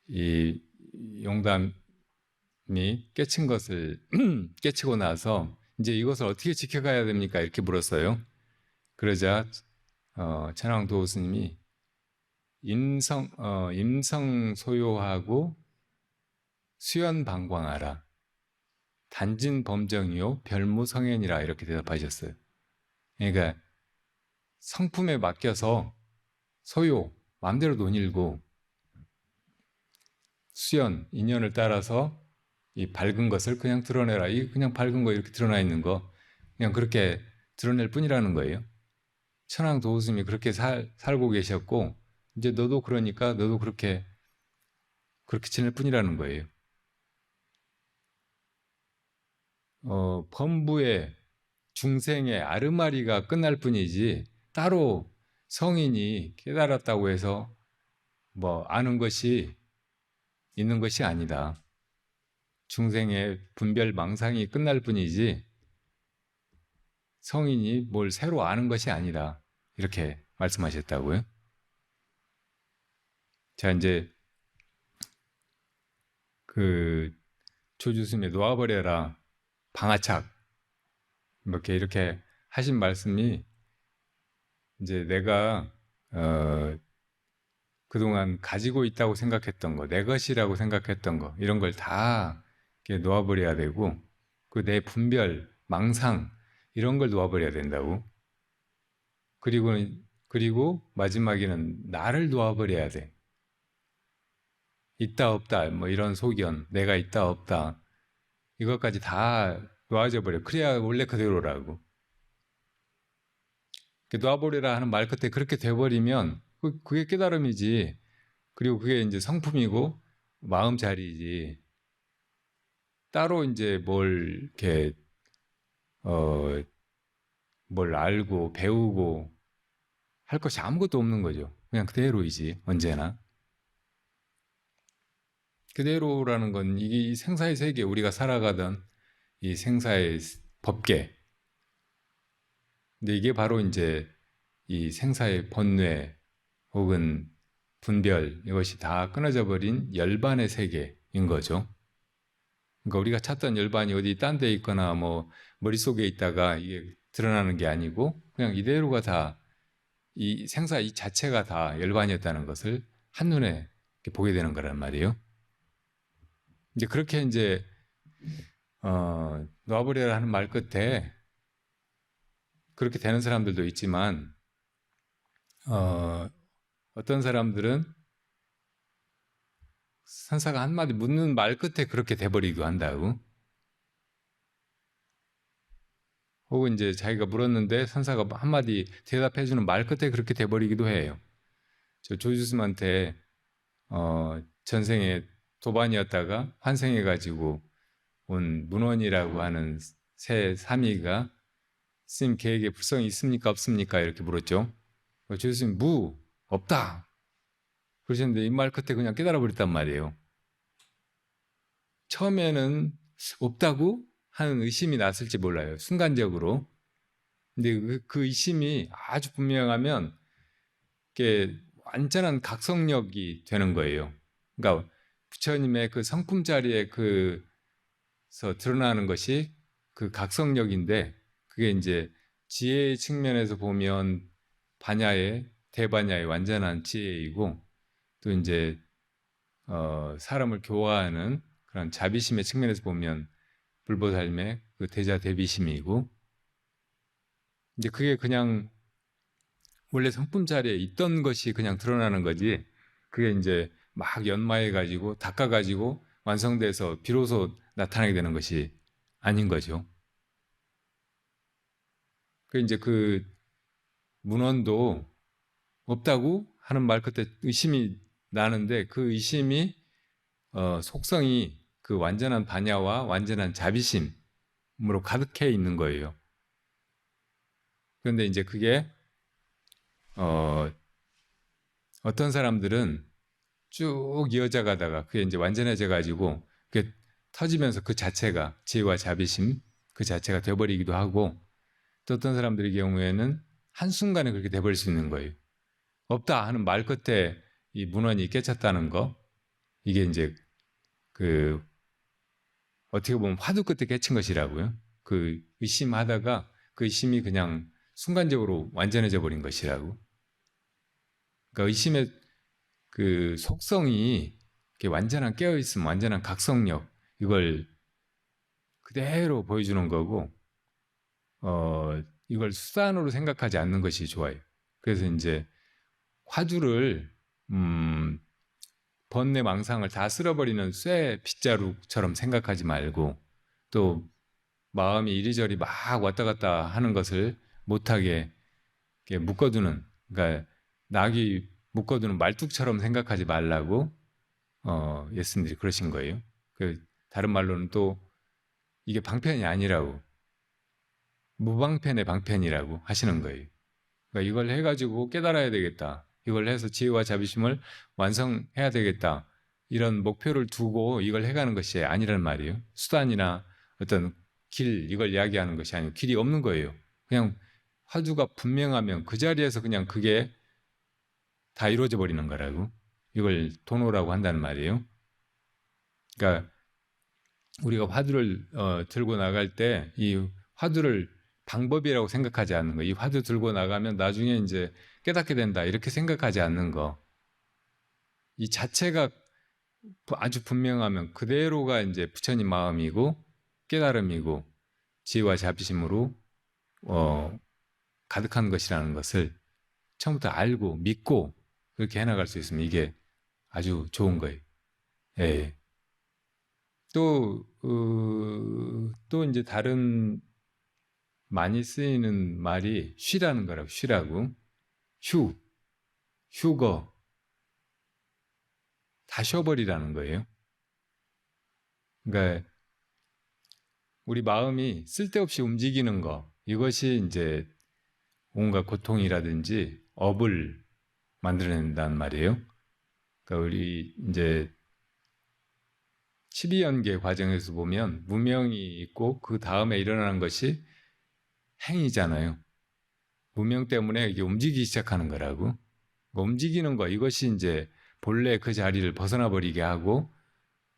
이 용담이 깨친 것을 깨치고 나서 이제 이것을 어떻게 지켜가야 됩니까? 이렇게 물었어요. 그러자 천황도 스님이 임성 소요하고 수연방광하라. 단진 범정이요 별무성현이라 이렇게 대답하셨어요. 그러니까 성품에 맡겨서 소요 마음대로 논일고 수연 인연을 따라서 이 밝은 것을 그냥 드러내라. 이 그냥 밝은 거 이렇게 드러나 있는 거 그냥 그렇게 드러낼 뿐이라는 거예요. 천황 도스님이 그렇게 살고 계셨고 이제 너도 그러니까 너도 그렇게 지낼 뿐이라는 거예요. 범부의 중생의 아르마리가 끝날 뿐이지 따로 성인이 깨달았다고 해서 뭐 아는 것이 있는 것이 아니다. 중생의 분별 망상이 끝날 뿐이지 성인이 뭘 새로 아는 것이 아니다. 이렇게 말씀하셨다고요. 자, 이제 그 조주스님의 놓아버려라 방아착 이렇게 하신 말씀이 이제 내가 그동안 가지고 있다고 생각했던 거, 내 것이라고 생각했던 거 이런 걸 다 놓아버려야 되고 그 내 분별, 망상 이런 걸 놓아버려야 된다고. 그리고 마지막에는 나를 놓아버려야 돼. 있다 없다 뭐 이런 소견, 내가 있다 없다 이것까지 다 놓아져 버려. 그래야 원래 그대로라고. 놓아버리라 하는 말 끝에 그렇게 돼버리면 그게 깨달음이지. 그리고 그게 이제 성품이고 마음 자리이지. 따로 이제 뭘 이렇게 뭘 알고 배우고 할 것이 아무것도 없는 거죠. 그냥 그대로이지 언제나. 그대로라는 건 이게 이 생사의 세계, 우리가 살아가던 이 생사의 법계. 근데 이게 바로 이제 이 생사의 번뇌 혹은 분별 이것이 다 끊어져 버린 열반의 세계인 거죠. 그러니까 우리가 찾던 열반이 어디 딴 데 있거나 뭐 머릿속에 있다가 이게 드러나는 게 아니고 그냥 이대로가 다 이 생사 이 자체가 다 열반이었다는 것을 한눈에 보게 되는 거란 말이에요. 이제 그렇게 이제 놔버려라 하는 말 끝에 그렇게 되는 사람들도 있지만 어떤 사람들은 선사가 한마디 묻는 말 끝에 그렇게 돼버리기도 한다고. 혹은 이제 자기가 물었는데 선사가 한마디 대답해주는 말 끝에 그렇게 돼버리기도 해요. 저 조주스님한테 전생에 도반이었다가 환생해가지고 온 문원이라고 하는 새 사미가 스님 계획에 불성이 있습니까 없습니까 이렇게 물었죠. 조주스님 없다 그러셨는데 이 말 끝에 그냥 깨달아 버렸단 말이에요. 처음에는 없다고 하는 의심이 났을지 몰라요. 순간적으로. 근데 그 의심이 아주 분명하면 이게 완전한 각성력이 되는 거예요. 그러니까 부처님의 그 성품 자리에 그서 드러나는 것이 그 각성력인데 그게 이제 지혜의 측면에서 보면 대반야의 완전한 지혜이고 또 이제 사람을 교화하는 그런 자비심의 측면에서 보면 불보살님의 그 대자 대비심이고 이제 그게 그냥 원래 성품 자리에 있던 것이 그냥 드러나는 거지 그게 이제 막 연마해 가지고 닦아 가지고 완성돼서 비로소 나타나게 되는 것이 아닌 거죠. 그 이제 그 문헌도 없다고 하는 말 끝에 의심이 나는데 그 의심이 속성이 그 완전한 반야와 완전한 자비심으로 가득해 있는 거예요. 그런데 이제 그게 어떤 사람들은 쭉 이어져 가다가 그게 이제 완전해져 가지고 그게 터지면서 그 자체가 지혜와 자비심 그 자체가 돼버리기도 하고 또 어떤 사람들의 경우에는 한순간에 그렇게 돼버릴 수 있는 거예요. 없다 하는 말 끝에 이 문헌이 깨쳤다는 거 이게 이제 그 어떻게 보면 화두 끝에 깨친 것이라고요. 그 의심하다가 그 의심이 그냥 순간적으로 완전해져 버린 것이라고. 그러니까 의심의 그 속성이 이렇게 완전한 깨어있음, 완전한 각성력 이걸 그대로 보여주는 거고 이걸 수단으로 생각하지 않는 것이 좋아요. 그래서 이제 화두를 번뇌 망상을 다 쓸어버리는 쇠 빗자루처럼 생각하지 말고 또 마음이 이리저리 막 왔다 갔다 하는 것을 못하게 묶어두는 그러니까 낙이 묶어두는 말뚝처럼 생각하지 말라고 예수님들이 그러신 거예요. 다른 말로는 또 이게 방편이 아니라고 무방편의 방편이라고 하시는 거예요. 그러니까 이걸 해가지고 깨달아야 되겠다. 이걸 해서 지혜와 자비심을 완성해야 되겠다. 이런 목표를 두고 이걸 해가는 것이 아니란 말이에요. 수단이나 어떤 길 이걸 이야기하는 것이 아니고 길이 없는 거예요. 그냥 화두가 분명하면 그 자리에서 그냥 그게 다 이루어져 버리는 거라고. 이걸 도노라고 한다는 말이에요. 그러니까 우리가 화두를 들고 나갈 때 이 화두를 방법이라고 생각하지 않는 거. 이 화두 들고 나가면 나중에 이제 깨닫게 된다 이렇게 생각하지 않는 거. 이 자체가 아주 분명하면 그대로가 이제 부처님 마음이고 깨달음이고 지혜와 자비심으로 가득한 것이라는 것을 처음부터 알고 믿고 그렇게 해나갈 수 있으면 이게 아주 좋은 거예요. 예. 또 이제 다른 많이 쓰이는 말이 쉬라는 거라고, 쉬라고. 휴거. 다 쉬어버리라는 거예요. 그러니까 우리 마음이 쓸데없이 움직이는 거, 이것이 이제 온갖 고통이라든지 업을 만들어낸다는 말이에요. 그러니까 우리 이제 12연계 과정에서 보면 무명이 있고 그 다음에 일어나는 것이 행이잖아요. 무명 때문에 이게 움직이기 시작하는 거라고. 움직이는 거, 이것이 이제 본래 그 자리를 벗어나 버리게 하고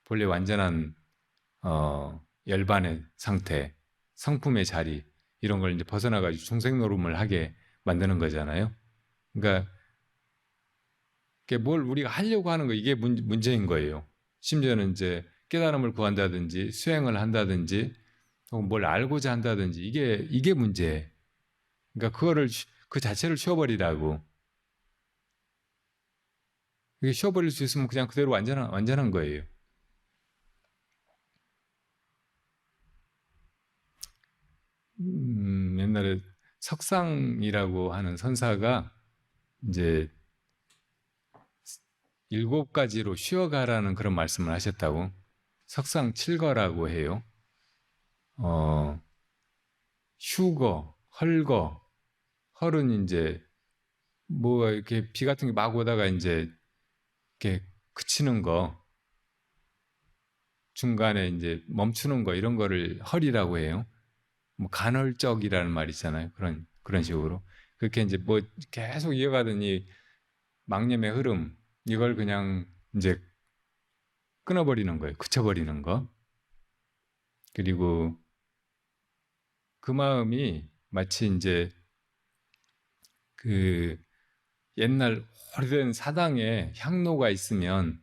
본래 완전한 열반의 상태, 성품의 자리 이런 걸 이제 벗어나가지고 중생노름을 하게 만드는 거잖아요. 그러니까 뭘 우리가 하려고 하는 거 이게 문제인 거예요. 심지어는 이제 깨달음을 구한다든지 수행을 한다든지 혹은 뭘 알고자 한다든지 이게 문제예요. 그러니까 그 자체를 쉬어버리라고. 이게 쉬어버릴 수 있으면 그냥 그대로 완전한 거예요. 옛날에 석상이라고 하는 선사가 이제 7가지로 쉬어가라는 그런 말씀을 하셨다고. 석상 7거라고 해요. 휴거, 헐거. 헐은 이제 뭐 이렇게 비 같은 게 막 오다가 이제 이렇게 그치는 거, 중간에 이제 멈추는 거 이런 거를 헐이라고 해요. 뭐 간헐적이라는 말 있잖아요. 그런 식으로 그렇게 이제 뭐 계속 이어가더니 망념의 흐름 이걸 그냥 이제 끊어버리는 거예요. 그쳐버리는 거. 그리고 그 마음이 마치 이제 그 옛날 오래된 사당에 향로가 있으면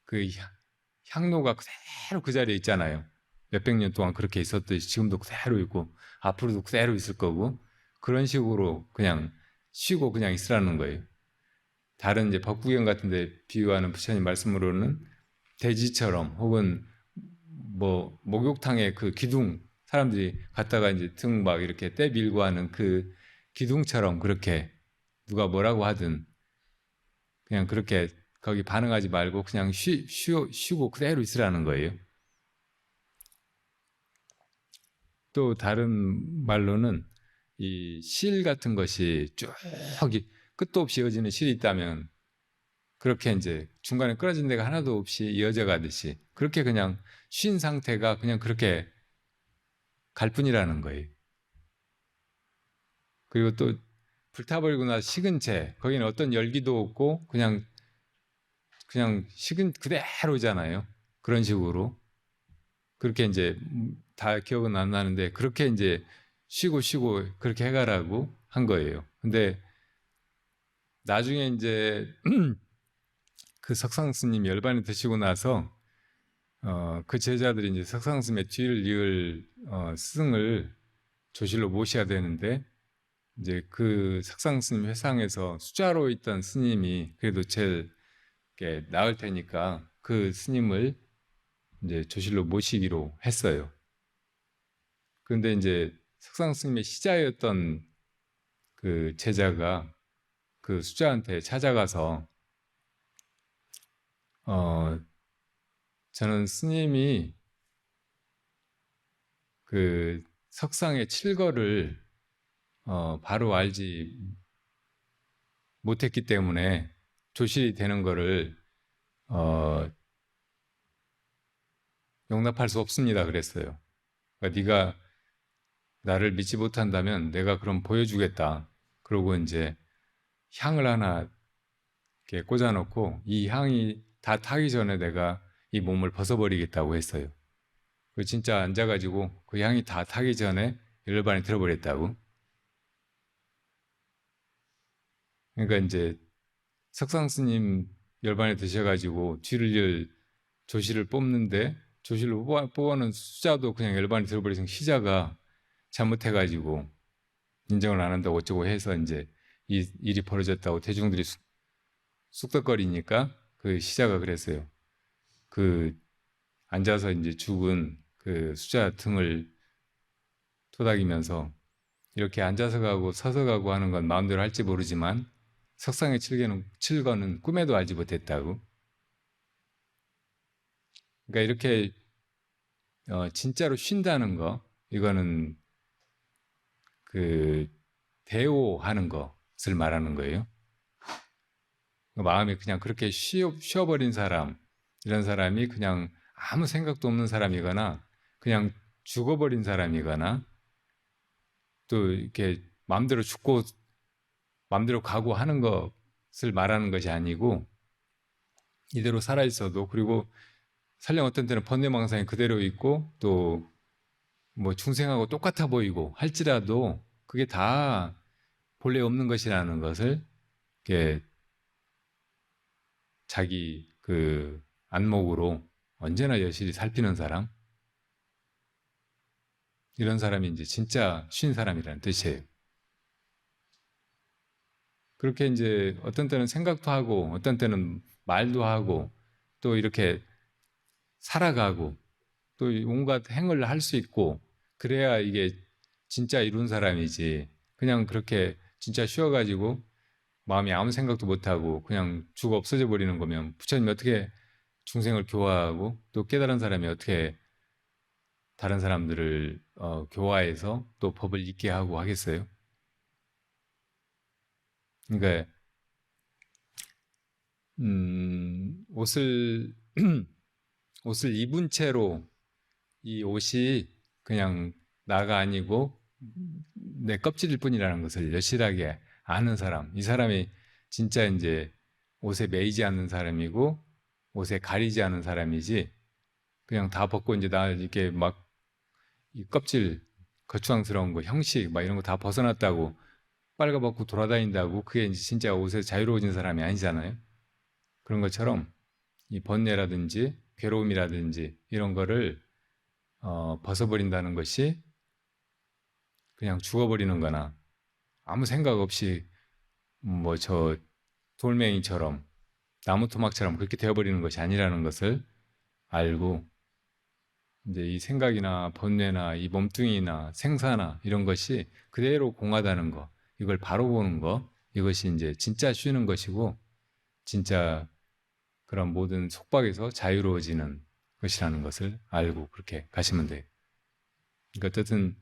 그 향로가 그대로 그 자리에 있잖아요. 몇백 년 동안 그렇게 있었듯이 지금도 그대로 있고 앞으로도 그대로 있을 거고 그런 식으로 그냥 쉬고 그냥 있으라는 거예요. 다른 이제 법구경 같은 데 비유하는 부처님 말씀으로는 돼지처럼 혹은 뭐 목욕탕에 그 기둥 사람들이 갔다가 이제 등 막 이렇게 떼 밀고 하는 그 기둥처럼 그렇게 누가 뭐라고 하든 그냥 그렇게 거기 반응하지 말고 그냥 쉬고 그대로 있으라는 거예요. 또 다른 말로는 이 실 같은 것이 쭉 끝도 없이 이어지는 실이 있다면 그렇게 이제 중간에 끊어진 데가 하나도 없이 이어져 가듯이 그렇게 그냥 쉰 상태가 그냥 그렇게 갈 뿐이라는 거예요. 그리고 또 불타버리고 나서 식은 채 거기는 어떤 열기도 없고 그냥 식은 그대로잖아요. 그런 식으로 그렇게 이제 다 기억은 안 나는데 그렇게 이제 쉬고 그렇게 해가라고 한 거예요. 근데 나중에 이제 그 석상 스님 열반이 되시고 나서 그 제자들이 이제 석상 스님의 뒤를 이을 스승을 조실로 모셔야 되는데 이제 그 석상 스님 회상에서 수자로 있던 스님이 그래도 제일 나을 테니까 그 스님을 이제 조실로 모시기로 했어요. 그런데 이제 석상 스님의 시자였던 그 제자가 그 수자한테 찾아가서 저는 스님이 그 석상의 7거를 바로 알지 못했기 때문에 조실이 되는 거를 용납할 수 없습니다. 그랬어요. 그러니까 네가 나를 믿지 못한다면 내가 그럼 보여주겠다. 그러고 이제 향을 하나 이렇게 꽂아놓고 이 향이 다 타기 전에 내가 이 몸을 벗어버리겠다고 했어요. 그 진짜 앉아가지고 그 향이 다 타기 전에 열반에 들어버렸다고. 그러니까 이제 석상 스님 열반에 드셔가지고 뒤를 열 조시를 뽑는데 조시를 뽑아놓은 수자도 그냥 열반에 들어버리신 시자가 잘못해가지고 인정을 안 한다고 어쩌고 해서 이제 이 일이 벌어졌다고 대중들이 쑥덕거리니까 그 시자가 그랬어요. 그 앉아서 이제 죽은 그 수자 등을 토닥이면서 이렇게 앉아서 가고 서서 가고 하는 건 마음대로 할지 모르지만 석상의 칠거는 꿈에도 알지 못했다고. 그러니까 이렇게 진짜로 쉰다는 거, 이거는 그 대오하는 것을 말하는 거예요. 마음이 그냥 그렇게 쉬어버린 사람, 이런 사람이 그냥 아무 생각도 없는 사람이거나 그냥 죽어버린 사람이거나 또 이렇게 마음대로 죽고 마음대로 가고 하는 것을 말하는 것이 아니고 이대로 살아있어도, 그리고 설령 어떤 때는 번뇌망상이 그대로 있고 또 뭐 중생하고 똑같아 보이고 할지라도 그게 다 본래 없는 것이라는 것을 이렇게 자기 그 안목으로 언제나 여실히 살피는 사람, 이런 사람이 이제 진짜 쉰 사람이라는 뜻이에요. 그렇게 이제 어떤 때는 생각도 하고 어떤 때는 말도 하고 또 이렇게 살아가고 또 온갖 행을 할 수 있고, 그래야 이게 진짜 이룬 사람이지, 그냥 그렇게 진짜 쉬어가지고 마음이 아무 생각도 못하고 그냥 죽어 없어져 버리는 거면 부처님이 어떻게 중생을 교화하고 또 깨달은 사람이 어떻게 다른 사람들을 교화해서 또 법을 잊게 하고 하겠어요? 그러니까 옷을 옷을 입은 채로 이 옷이 그냥 나가 아니고 내 껍질일 뿐이라는 것을 여실하게 아는 사람, 이 사람이 진짜 이제 옷에 매이지 않는 사람이고 옷에 가리지 않은 사람이지, 그냥 다 벗고 이제 나 이렇게 막 이 껍질 거추장스러운 거, 형식 막 이런 거 다 벗어났다고 빨가벗고 돌아다닌다고 그게 이제 진짜 옷에 자유로워진 사람이 아니잖아요. 그런 것처럼 이 번뇌라든지 괴로움이라든지 이런 거를 벗어버린다는 것이 그냥 죽어버리는 거나 아무 생각 없이 뭐 저 돌멩이처럼 나무 토막처럼 그렇게 되어버리는 것이 아니라는 것을 알고, 이제 이 생각이나 번뇌나 이 몸뚱이나 생사나 이런 것이 그대로 공하다는 거, 이걸 바로 보는 거, 이것이 이제 진짜 쉬는 것이고 진짜 그런 모든 속박에서 자유로워지는 것이라는 것을 알고 그렇게 가시면 돼요. 그러니까 어쨌든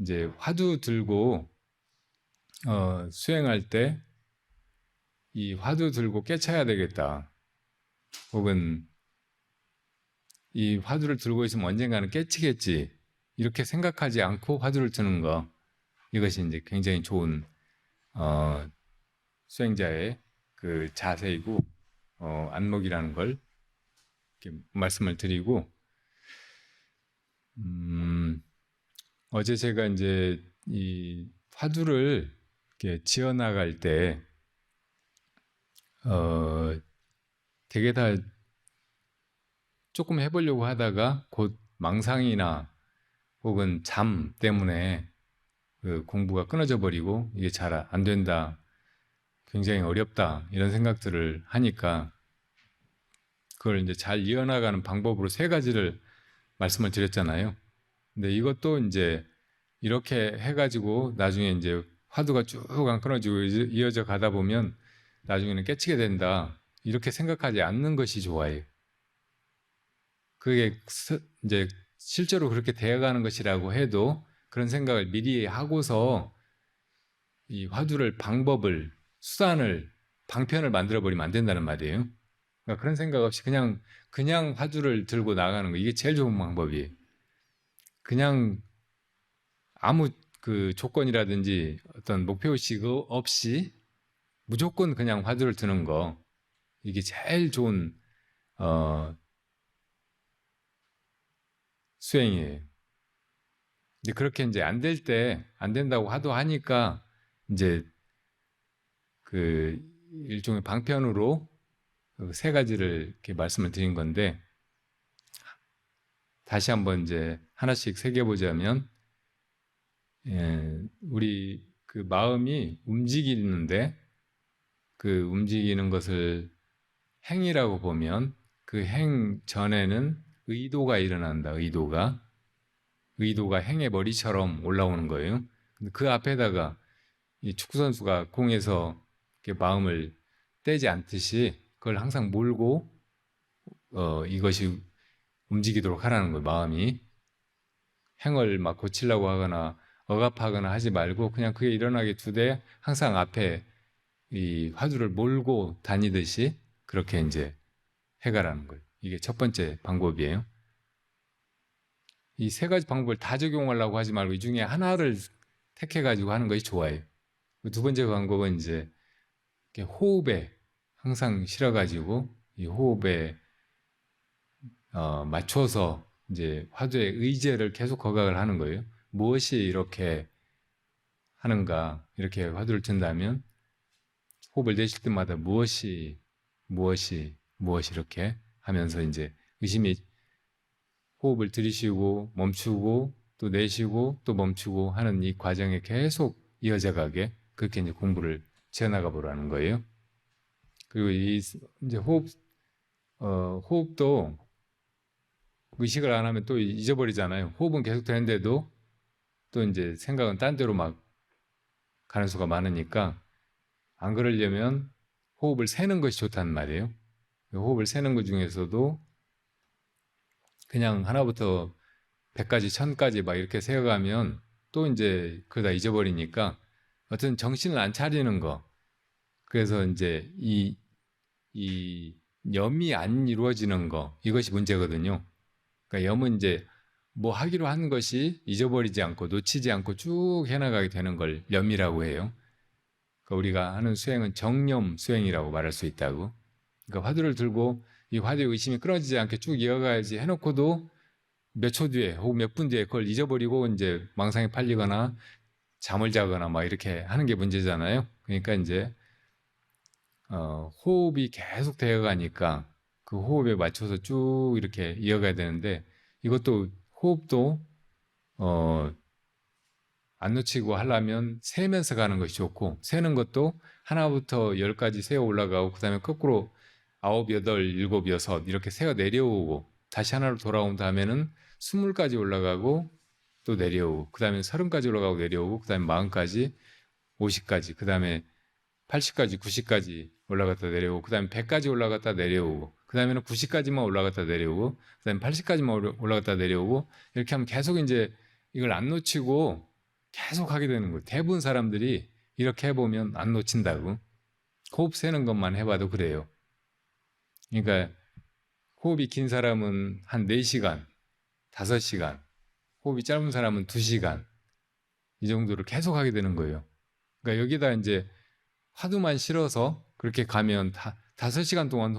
이제 화두 들고 수행할 때 이 화두 들고 깨쳐야 되겠다, 혹은 이 화두를 들고 있으면 언젠가는 깨치겠지, 이렇게 생각하지 않고 화두를 드는 거, 이것이 이제 굉장히 좋은 수행자의 그 자세이고 안목이라는 걸 이렇게 말씀을 드리고, 어제 제가 이제 이 화두를 이렇게 지어 나갈 때 되게 다 조금 해보려고 하다가 곧 망상이나 혹은 잠 때문에 그 공부가 끊어져 버리고 이게 잘 안 된다, 굉장히 어렵다, 이런 생각들을 하니까 그걸 이제 잘 이어나가는 방법으로 3가지를 말씀을 드렸잖아요. 근데 이것도 이제 이렇게 해가지고 나중에 이제 화두가 쭉 안 끊어지고 이어져 가다 보면 나중에는 깨치게 된다, 이렇게 생각하지 않는 것이 좋아요. 그게 이제 실제로 그렇게 되어가는 것이라고 해도 그런 생각을 미리 하고서 이 화두를 방법을, 수단을, 방편을 만들어 버리면 안 된다는 말이에요. 그러니까 그런 생각 없이 그냥 화두를 들고 나가는 거, 이게 제일 좋은 방법이에요. 그냥 아무 그 조건이라든지 어떤 목표의식 없이 무조건 그냥 화두를 드는 거, 이게 제일 좋은 수행이에요. 이제 그렇게 이제 안 될 때 안 된다고 하니까 이제 그 일종의 방편으로 그세 가지를 이렇게 말씀을 드린 건데, 다시 한번 이제 하나씩 새겨보자면, 우리 그 마음이 움직이는데 그 움직이는 것을 행이라고 보면 그 행 전에는 의도가 일어난다. 의도가 행의 머리처럼 올라오는 거예요. 근데 그 앞에다가 이 축구 선수가 공에서 이렇게 마음을 떼지 않듯이 그걸 항상 몰고 이것이 움직이도록 하라는 거예요. 마음이 행을 막 고치려고 하거나 억압하거나 하지 말고 그냥 그게 일어나게 두되 항상 앞에 이 화두를 몰고 다니듯이 그렇게 이제 해가라는 거예요. 이게 첫 번째 방법이에요. 이 세 가지 방법을 다 적용하려고 하지 말고 이 중에 하나를 택해가지고 하는 것이 좋아요. 두 번째 방법은 이제 이렇게 호흡에 항상 실어가지고 이 호흡에 맞춰서 이제 화두의 의제를 계속 거각을 하는 거예요. 무엇이 이렇게 하는가, 이렇게 화두를 든다면 호흡을 내쉴 때마다 무엇이 이렇게 하면서 이제 의심이 호흡을 들이쉬고 멈추고 또 내쉬고 또 멈추고 하는 이 과정에 계속 이어져 가게 그렇게 이제 공부를 지어나가 보라는 거예요. 그리고 이제 호흡도 의식을 안 하면 또 잊어버리잖아요. 호흡은 계속 되는데도 또 이제 생각은 딴 데로 막 가는 수가 많으니까 안 그러려면 호흡을 세는 것이 좋단 말이에요. 호흡을 세는 것 중에서도 그냥 하나부터 100까지, 1000까지 막 이렇게 세어가면 또 이제 그러다 잊어버리니까 어쨌든 정신을 안 차리는 거. 그래서 이제 이 염이 안 이루어지는 거. 이것이 문제거든요. 그러니까 염은 이제 뭐 하기로 한 것이 잊어버리지 않고 놓치지 않고 쭉 해나가게 되는 걸 염이라고 해요. 그러니까 우리가 하는 수행은 정념 수행이라고 말할 수 있다고. 그러니까 화두를 들고 이 화두의 의심이 끊어지지 않게 쭉 이어가야지 해놓고도 몇 초 뒤에 혹은 몇 분 뒤에 그걸 잊어버리고 이제 망상에 팔리거나 잠을 자거나 막 이렇게 하는 게 문제잖아요. 그러니까 이제 호흡이 계속 되어 가니까 그 호흡에 맞춰서 쭉 이렇게 이어가야 되는데 이것도 호흡도 안 놓치고 하려면 세면서 가는 것이 좋고 세는 것도 하나부터 10까지 세어 올라가고 그 다음에 거꾸로 9, 8, 7, 6 이렇게 세어 내려오고 다시 하나로 돌아온 다음에는 20까지 올라가고 또 내려오고 그 다음에 30까지 올라가고 내려오고 그 다음에 40까지 50까지 그 다음에 80까지 90까지 올라갔다 내려오고 그 다음에 100까지 올라갔다 내려오고 그 다음에는 90까지만 올라갔다 내려오고 그 다음에 80까지만 올라갔다 내려오고 이렇게 하면 계속 이제 이걸 안 놓치고 계속 하게 되는 거예요. 대부분 사람들이 이렇게 해보면 안 놓친다고. 호흡 세는 것만 해봐도 그래요. 그러니까 호흡이 긴 사람은 한 4시간, 5시간, 호흡이 짧은 사람은 2시간 이 정도를 계속 하게 되는 거예요. 그러니까 여기다 이제 화두만 실어서 그렇게 가면 5시간 동안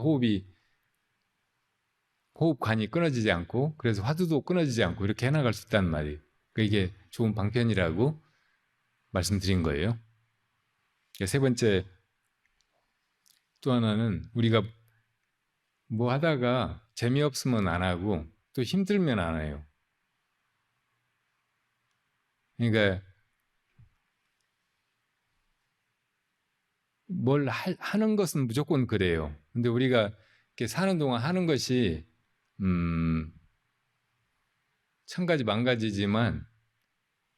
호흡관이 끊어지지 않고 그래서 화두도 끊어지지 않고 이렇게 해나갈 수 있다는 말이에요. 그러니까 이게 좋은 방편이라고 말씀드린 거예요. 세 번째 또 하나는 우리가 뭐 하다가 재미없으면 안 하고 또 힘들면 안 해요. 그러니까 뭘 하는 것은 무조건 그래요. 근데 우리가 이렇게 사는 동안 하는 것이 천 가지 만 가지지만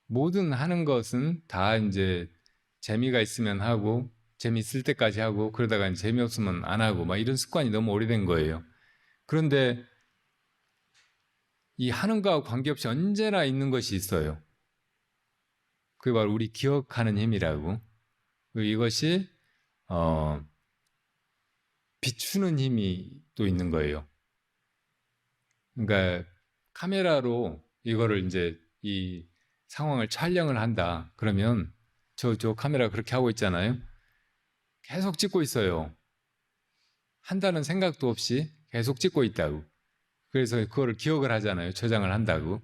모든 하는 것은 다 이제 재미가 있으면 하고 재미있을 때까지 하고 그러다가 이제 재미없으면 안 하고 막 이런 습관이 너무 오래된 거예요. 그런데 이 하는 거하고 관계없이 언제나 있는 것이 있어요. 그게 바로 우리 기억하는 힘이라고. 이것이 비추는 힘이 또 있는 거예요. 그러니까 카메라로 이거를 이제 이 상황을 촬영을 한다. 그러면 저 카메라 그렇게 하고 있잖아요. 계속 찍고 있어요. 한다는 생각도 없이 계속 찍고 있다고. 그래서 그거를 기억을 하잖아요. 저장을 한다고.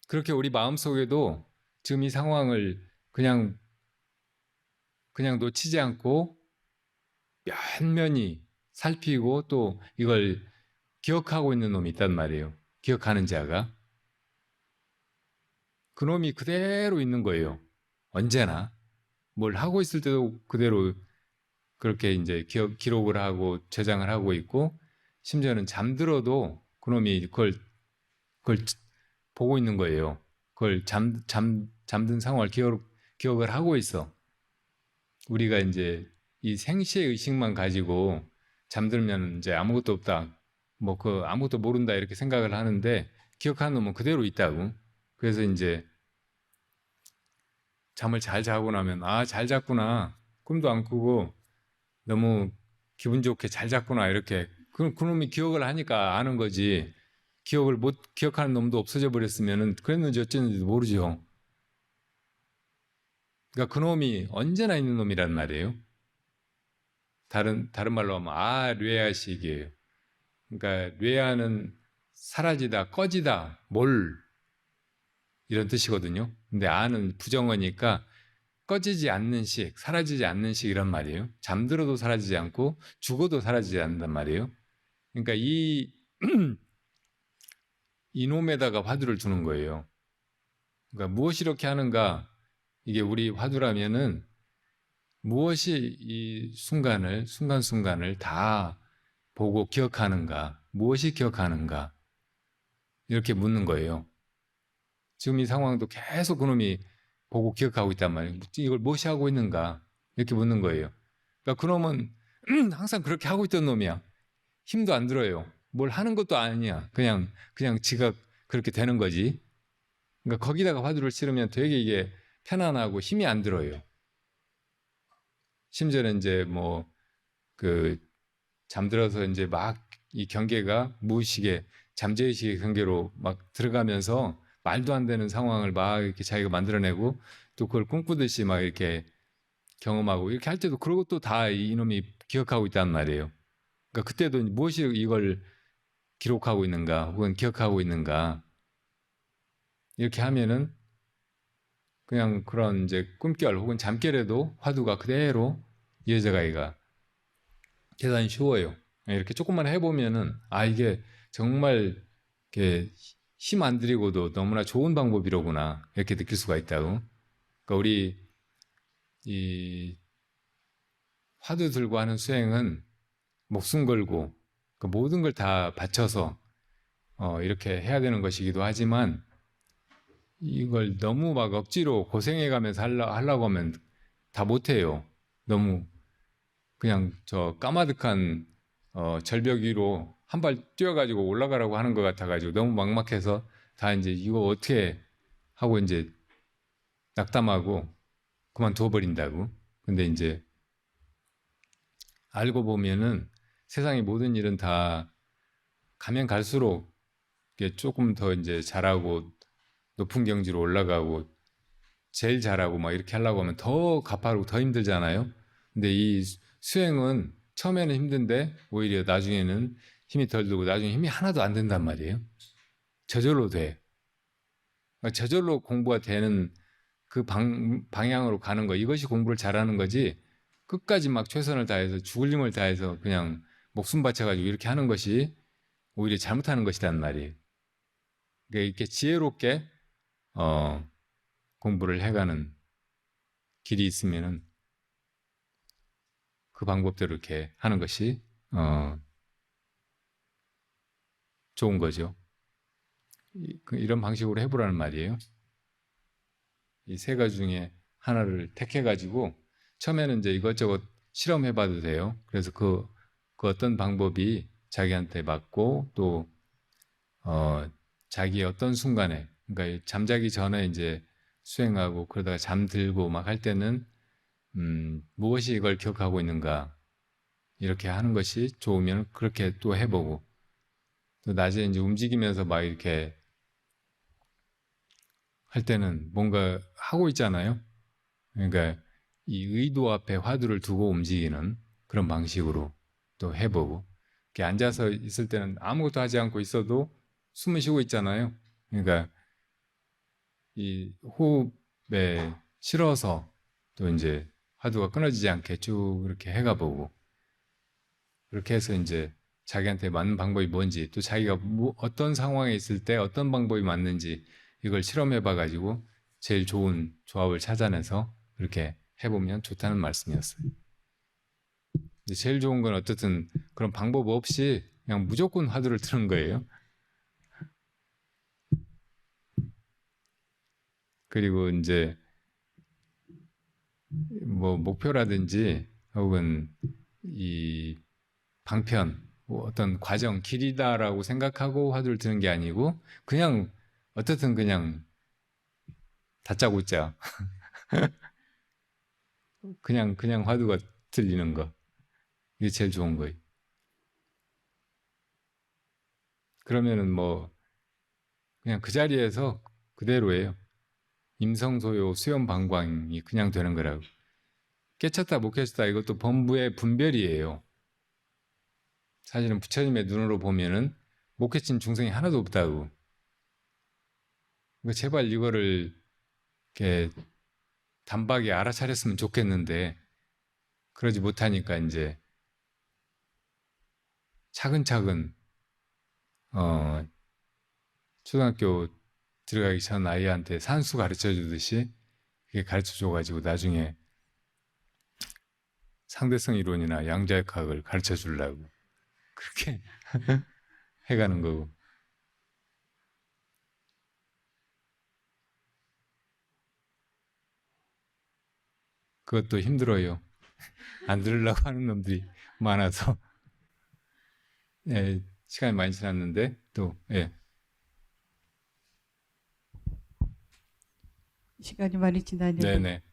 그렇게 우리 마음속에도 지금 이 상황을 그냥 놓치지 않고 면면히 살피고 또 이걸 기억하고 있는 놈이 있단 말이에요. 기억하는 자가. 그 놈이 그대로 있는 거예요. 언제나. 뭘 하고 있을 때도 그대로 그렇게 이제 기록을 하고 저장을 하고 있고, 심지어는 잠들어도 그놈이 그걸 보고 있는 거예요. 그걸 잠든 상황을 기억을 하고 있어. 우리가 이제 이 생시의 의식만 가지고 잠들면 이제 아무것도 없다, 뭐 아무것도 모른다 이렇게 생각을 하는데, 기억하는 놈은 그대로 있다고. 그래서 이제 잠을 잘 자고 나면 잘 잤구나, 꿈도 안 꾸고 너무 기분 좋게 잘 잤구나, 이렇게 그놈이 기억을 하니까 아는 거지. 기억을 못 기억하는 놈도 없어져 버렸으면은 그랬는지 어쨌는지도 모르죠. 그러니까 그놈이 언제나 있는 놈이란 말이에요. 다른 말로 하면 뇌아식이에요. 그러니까 뇌아는 사라지다, 꺼지다, 이런 뜻이거든요. 근데 아는 부정어니까 꺼지지 않는 식, 사라지지 않는 식 이란 말이에요. 잠들어도 사라지지 않고 죽어도 사라지지 않는단 말이에요. 그러니까 이놈에다가 화두를 두는 거예요. 그러니까 무엇이 이렇게 하는가, 이게 우리 화두라면은 무엇이 이 순간순간을 다 보고 기억하는가, 무엇이 기억하는가, 이렇게 묻는 거예요. 지금 이 상황도 계속 그놈이 보고 기억하고 있단 말이에요. 이걸 무엇이 하고 있는가, 이렇게 묻는 거예요. 그러니까 그놈은 항상 그렇게 하고 있던 놈이야. 힘도 안 들어요. 뭘 하는 것도 아니야. 그냥 지가 그렇게 되는 거지. 그러니까 거기다가 화두를 치르면 되게 이게 편안하고 힘이 안 들어요. 심지어는 이제 잠들어서 이제 막 이 경계가 무의식의 잠재의식의 경계로 막 들어가면서 말도 안 되는 상황을 막 이렇게 자기가 만들어내고, 또 그걸 꿈꾸듯이 막 이렇게 경험하고 이렇게 할 때도 그런 것도 다 이놈이 기억하고 있단 말이에요. 그러니까 그때도 무엇이 이걸 기록하고 있는가 혹은 기억하고 있는가, 이렇게 하면은 그냥 그런 이제 꿈결 혹은 잠결에도 화두가 그대로 이어져 가기가 대단히 쉬워요. 이렇게 조금만 해보면은 이게 정말 이렇게 힘 안 들이고도 너무나 좋은 방법이로구나, 이렇게 느낄 수가 있다고. 그러니까 우리 이 화두 들고 하는 수행은 목숨 걸고 그 모든 걸 다 바쳐서 이렇게 해야 되는 것이기도 하지만, 이걸 너무 막 억지로 고생해가면서 하려고 하면 다 못해요. 너무 그냥 저 까마득한 절벽 위로 한 발 뛰어가지고 올라가라고 하는 것 같아가지고 너무 막막해서 다 이제 이거 어떻게 하고 이제 낙담하고 그만둬 버린다고. 근데 이제 알고 보면은 세상의 모든 일은 다 가면 갈수록 이게 조금 더 이제 잘하고 높은 경지로 올라가고 제일 잘하고 막 이렇게 하려고 하면 더 가파르고 더 힘들잖아요. 근데 이 수행은 처음에는 힘든데 오히려 나중에는 힘이 덜 들고 나중에 힘이 하나도 안 든단 말이에요. 저절로 돼. 그러니까 저절로 공부가 되는 그 방향으로 가는 거, 이것이 공부를 잘하는 거지, 끝까지 막 최선을 다해서 죽을 힘을 다해서 그냥 목숨 바쳐가지고 이렇게 하는 것이 오히려 잘못하는 것이란 말이에요. 그러니까 이렇게 지혜롭게 공부를 해가는 길이 있으면은 그 방법대로 이렇게 하는 것이 좋은 거죠. 이런 방식으로 해보라는 말이에요. 이 세 가지 중에 하나를 택해가지고 처음에는 이제 이것저것 실험해봐도 돼요. 그래서 그 어떤 방법이 자기한테 맞고 또 자기의 어떤 순간에, 그러니까 잠자기 전에 이제 수행하고 그러다가 잠들고 막 할 때는 무엇이 이걸 기억하고 있는가, 이렇게 하는 것이 좋으면 그렇게 또 해보고, 또 낮에 이제 움직이면서 막 이렇게 할 때는 뭔가 하고 있잖아요. 그러니까 이 의도 앞에 화두를 두고 움직이는 그런 방식으로 또 해보고 이렇게 앉아서 있을 때는 아무것도 하지 않고 있어도 숨을 쉬고 있잖아요. 그러니까 이 호흡에 실어서 또 이제 화두가 끊어지지 않게 쭉 이렇게 해가 보고 그렇게 해서 이제 자기한테 맞는 방법이 뭔지 또 자기가 어떤 상황에 있을 때 어떤 방법이 맞는지 이걸 실험해 봐 가지고 제일 좋은 조합을 찾아내서 그렇게 해보면 좋다는 말씀이었어요. 근데 제일 좋은 건 어쨌든 그런 방법 없이 그냥 무조건 화두를 트는 거예요. 그리고 이제 뭐 목표라든지 혹은 이 방편, 뭐 어떤 과정, 길이다라고 생각하고 화두를 트는 게 아니고 그냥 어쨌든 그냥 다짜고짜 그냥 화두가 들리는 거 이게 제일 좋은 거예요. 그러면은 뭐 그냥 그 자리에서 그대로예요. 임성소요 수염방광이 그냥 되는 거라고. 깨쳤다 못 깨쳤다 이것도 범부의 분별이에요. 사실은 부처님의 눈으로 보면은 못 깨친 중생이 하나도 없다고. 그러니까 제발 이거를 이렇게 단박에 알아차렸으면 좋겠는데 그러지 못하니까 이제 차근차근 초등학교 들어가기 전 아이한테 산수 가르쳐 주듯이 그게 가르쳐 줘가지고 나중에 상대성 이론이나 양자역학을 가르쳐 주려고 그렇게 해가는 거고. 그것도 힘들어요. 안 들으려고 하는 놈들이 많아서. 예, 시간이 많이 지났는데 또 예. 시간이 많이 지나니까 네네.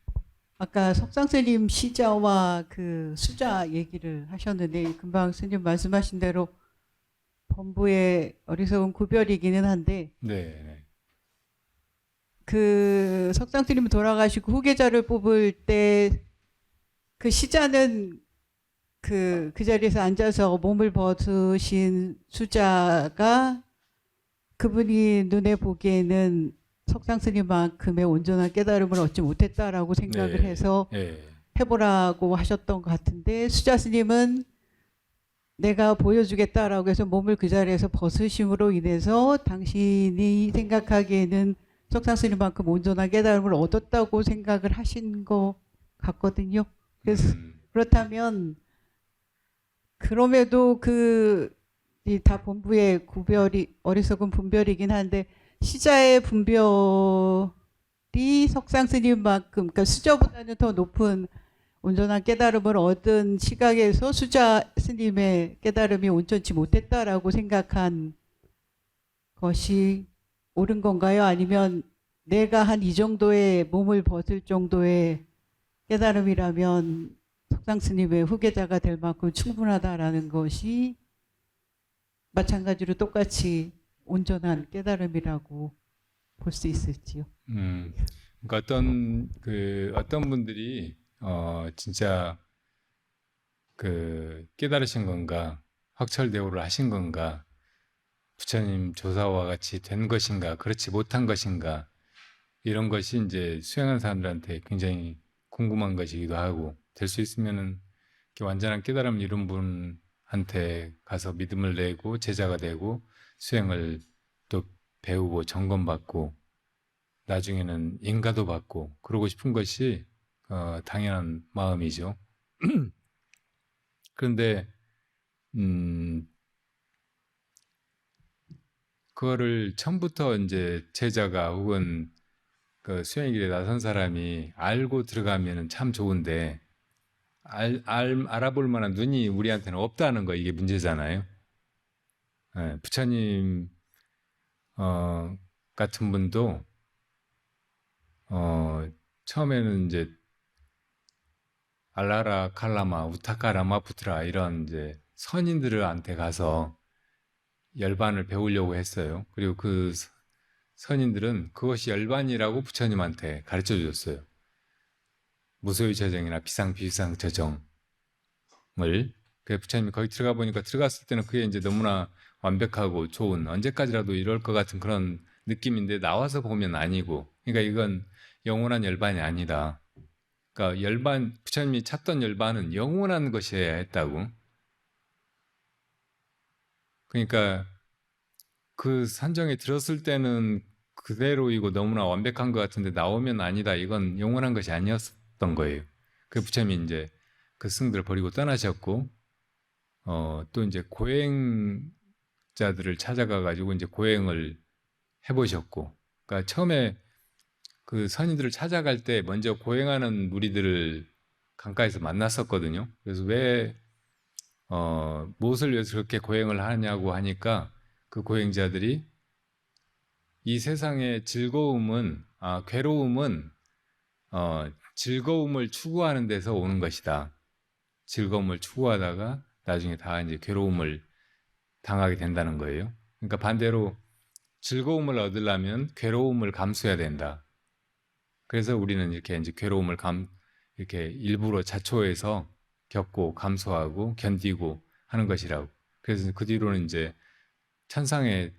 아까 석상 스님 시자와 그 수자 얘기를 하셨는데 금방 스님 말씀하신 대로 범부의 어리석은 구별이기는 한데 네. 그 석상 스님이 돌아가시고 후계자를 뽑을 때 그 시자는 그 자리에서 앉아서 몸을 벗으신 수자가 그분이 눈에 보기에는 석상 스님만큼의 온전한 깨달음을 얻지 못했다라고 생각을 네. 해서 예. 해보라고 하셨던 것 같은데 수자 스님은 내가 보여주겠다라고 해서 몸을 그 자리에서 벗으심으로 인해서 당신이 생각하기에는 석상 스님만큼 온전한 깨달음을 얻었다고 생각을 하신 것 같거든요. 그래서 그렇다면 그럼에도 이 다 본부의 구별이 어리석은 분별이긴 한데 시자의 분별이 석상 스님만큼 그러니까 수저보다는 더 높은 온전한 깨달음을 얻은 시각에서 수자 스님의 깨달음이 온전치 못했다라고 생각한 것이 옳은 건가요? 아니면 내가 한 이 정도의 몸을 벗을 정도의 깨달음이라면 석상 스님의 후계자가 될 만큼 충분하다라는 것이 마찬가지로 똑같이 온전한 깨달음이라고 볼 수 있을지요? 그러니까 어떤 분들이 진짜 그 깨달으신 건가 확철대오를 하신 건가 부처님 조사와 같이 된 것인가 그렇지 못한 것인가 이런 것이 이제 수행하는 사람들한테 굉장히 궁금한 것이기도 하고 될 수 있으면은 이렇게 완전한 깨달음을 이룬 분한테 가서 믿음을 내고 제자가 되고 수행을 또 배우고 점검받고 나중에는 인가도 받고 그러고 싶은 것이 당연한 마음이죠. 그런데 그거를 처음부터 이제 제자가 혹은 그 수행의 길에 나선 사람이 알고 들어가면은 참 좋은데 알아볼 만한 눈이 우리한테는 없다는 거 이게 문제잖아요. 예, 부처님 같은 분도 처음에는 이제 알라라 칼라마 우타카라마 부트라 이런 이제 선인들한테 가서 열반을 배우려고 했어요. 그리고 그 선인들은 그것이 열반이라고 부처님한테 가르쳐 주셨어요. 무소유 저정이나 비상 비상 저정을 그 부처님이 거기 들어가 보니까 들어갔을 때는 그게 이제 너무나 완벽하고 좋은 언제까지라도 이럴 것 같은 그런 느낌인데 나와서 보면 아니고 그러니까 이건 영원한 열반이 아니다. 그러니까 열반 부처님이 찾던 열반은 영원한 것이어야 했다고. 그러니까 그 산정에 들었을 때는 그대로이고 너무나 완벽한 것 같은데 나오면 아니다. 이건 영원한 것이 아니었던 거예요. 그 부처님이 이제 그 스승들을 버리고 떠나셨고 또 이제 고행자들을 찾아가 가지고 이제 고행을 해보셨고, 그러니까 처음에 그 선인들을 찾아갈 때 먼저 고행하는 무리들을 강가에서 만났었거든요. 그래서 왜 무엇을 위해서 그렇게 고행을 하냐고 하니까 그 고행자들이 이 세상의 즐거움은 괴로움은 즐거움을 추구하는 데서 오는 것이다. 즐거움을 추구하다가 나중에 다 이제 괴로움을 당하게 된다는 거예요. 그러니까 반대로 즐거움을 얻으려면 괴로움을 감수해야 된다. 그래서 우리는 이렇게 이제 괴로움을 이렇게 일부러 자초해서 겪고 감수하고 견디고 하는 것이라고. 그래서 그 뒤로는 이제 천상에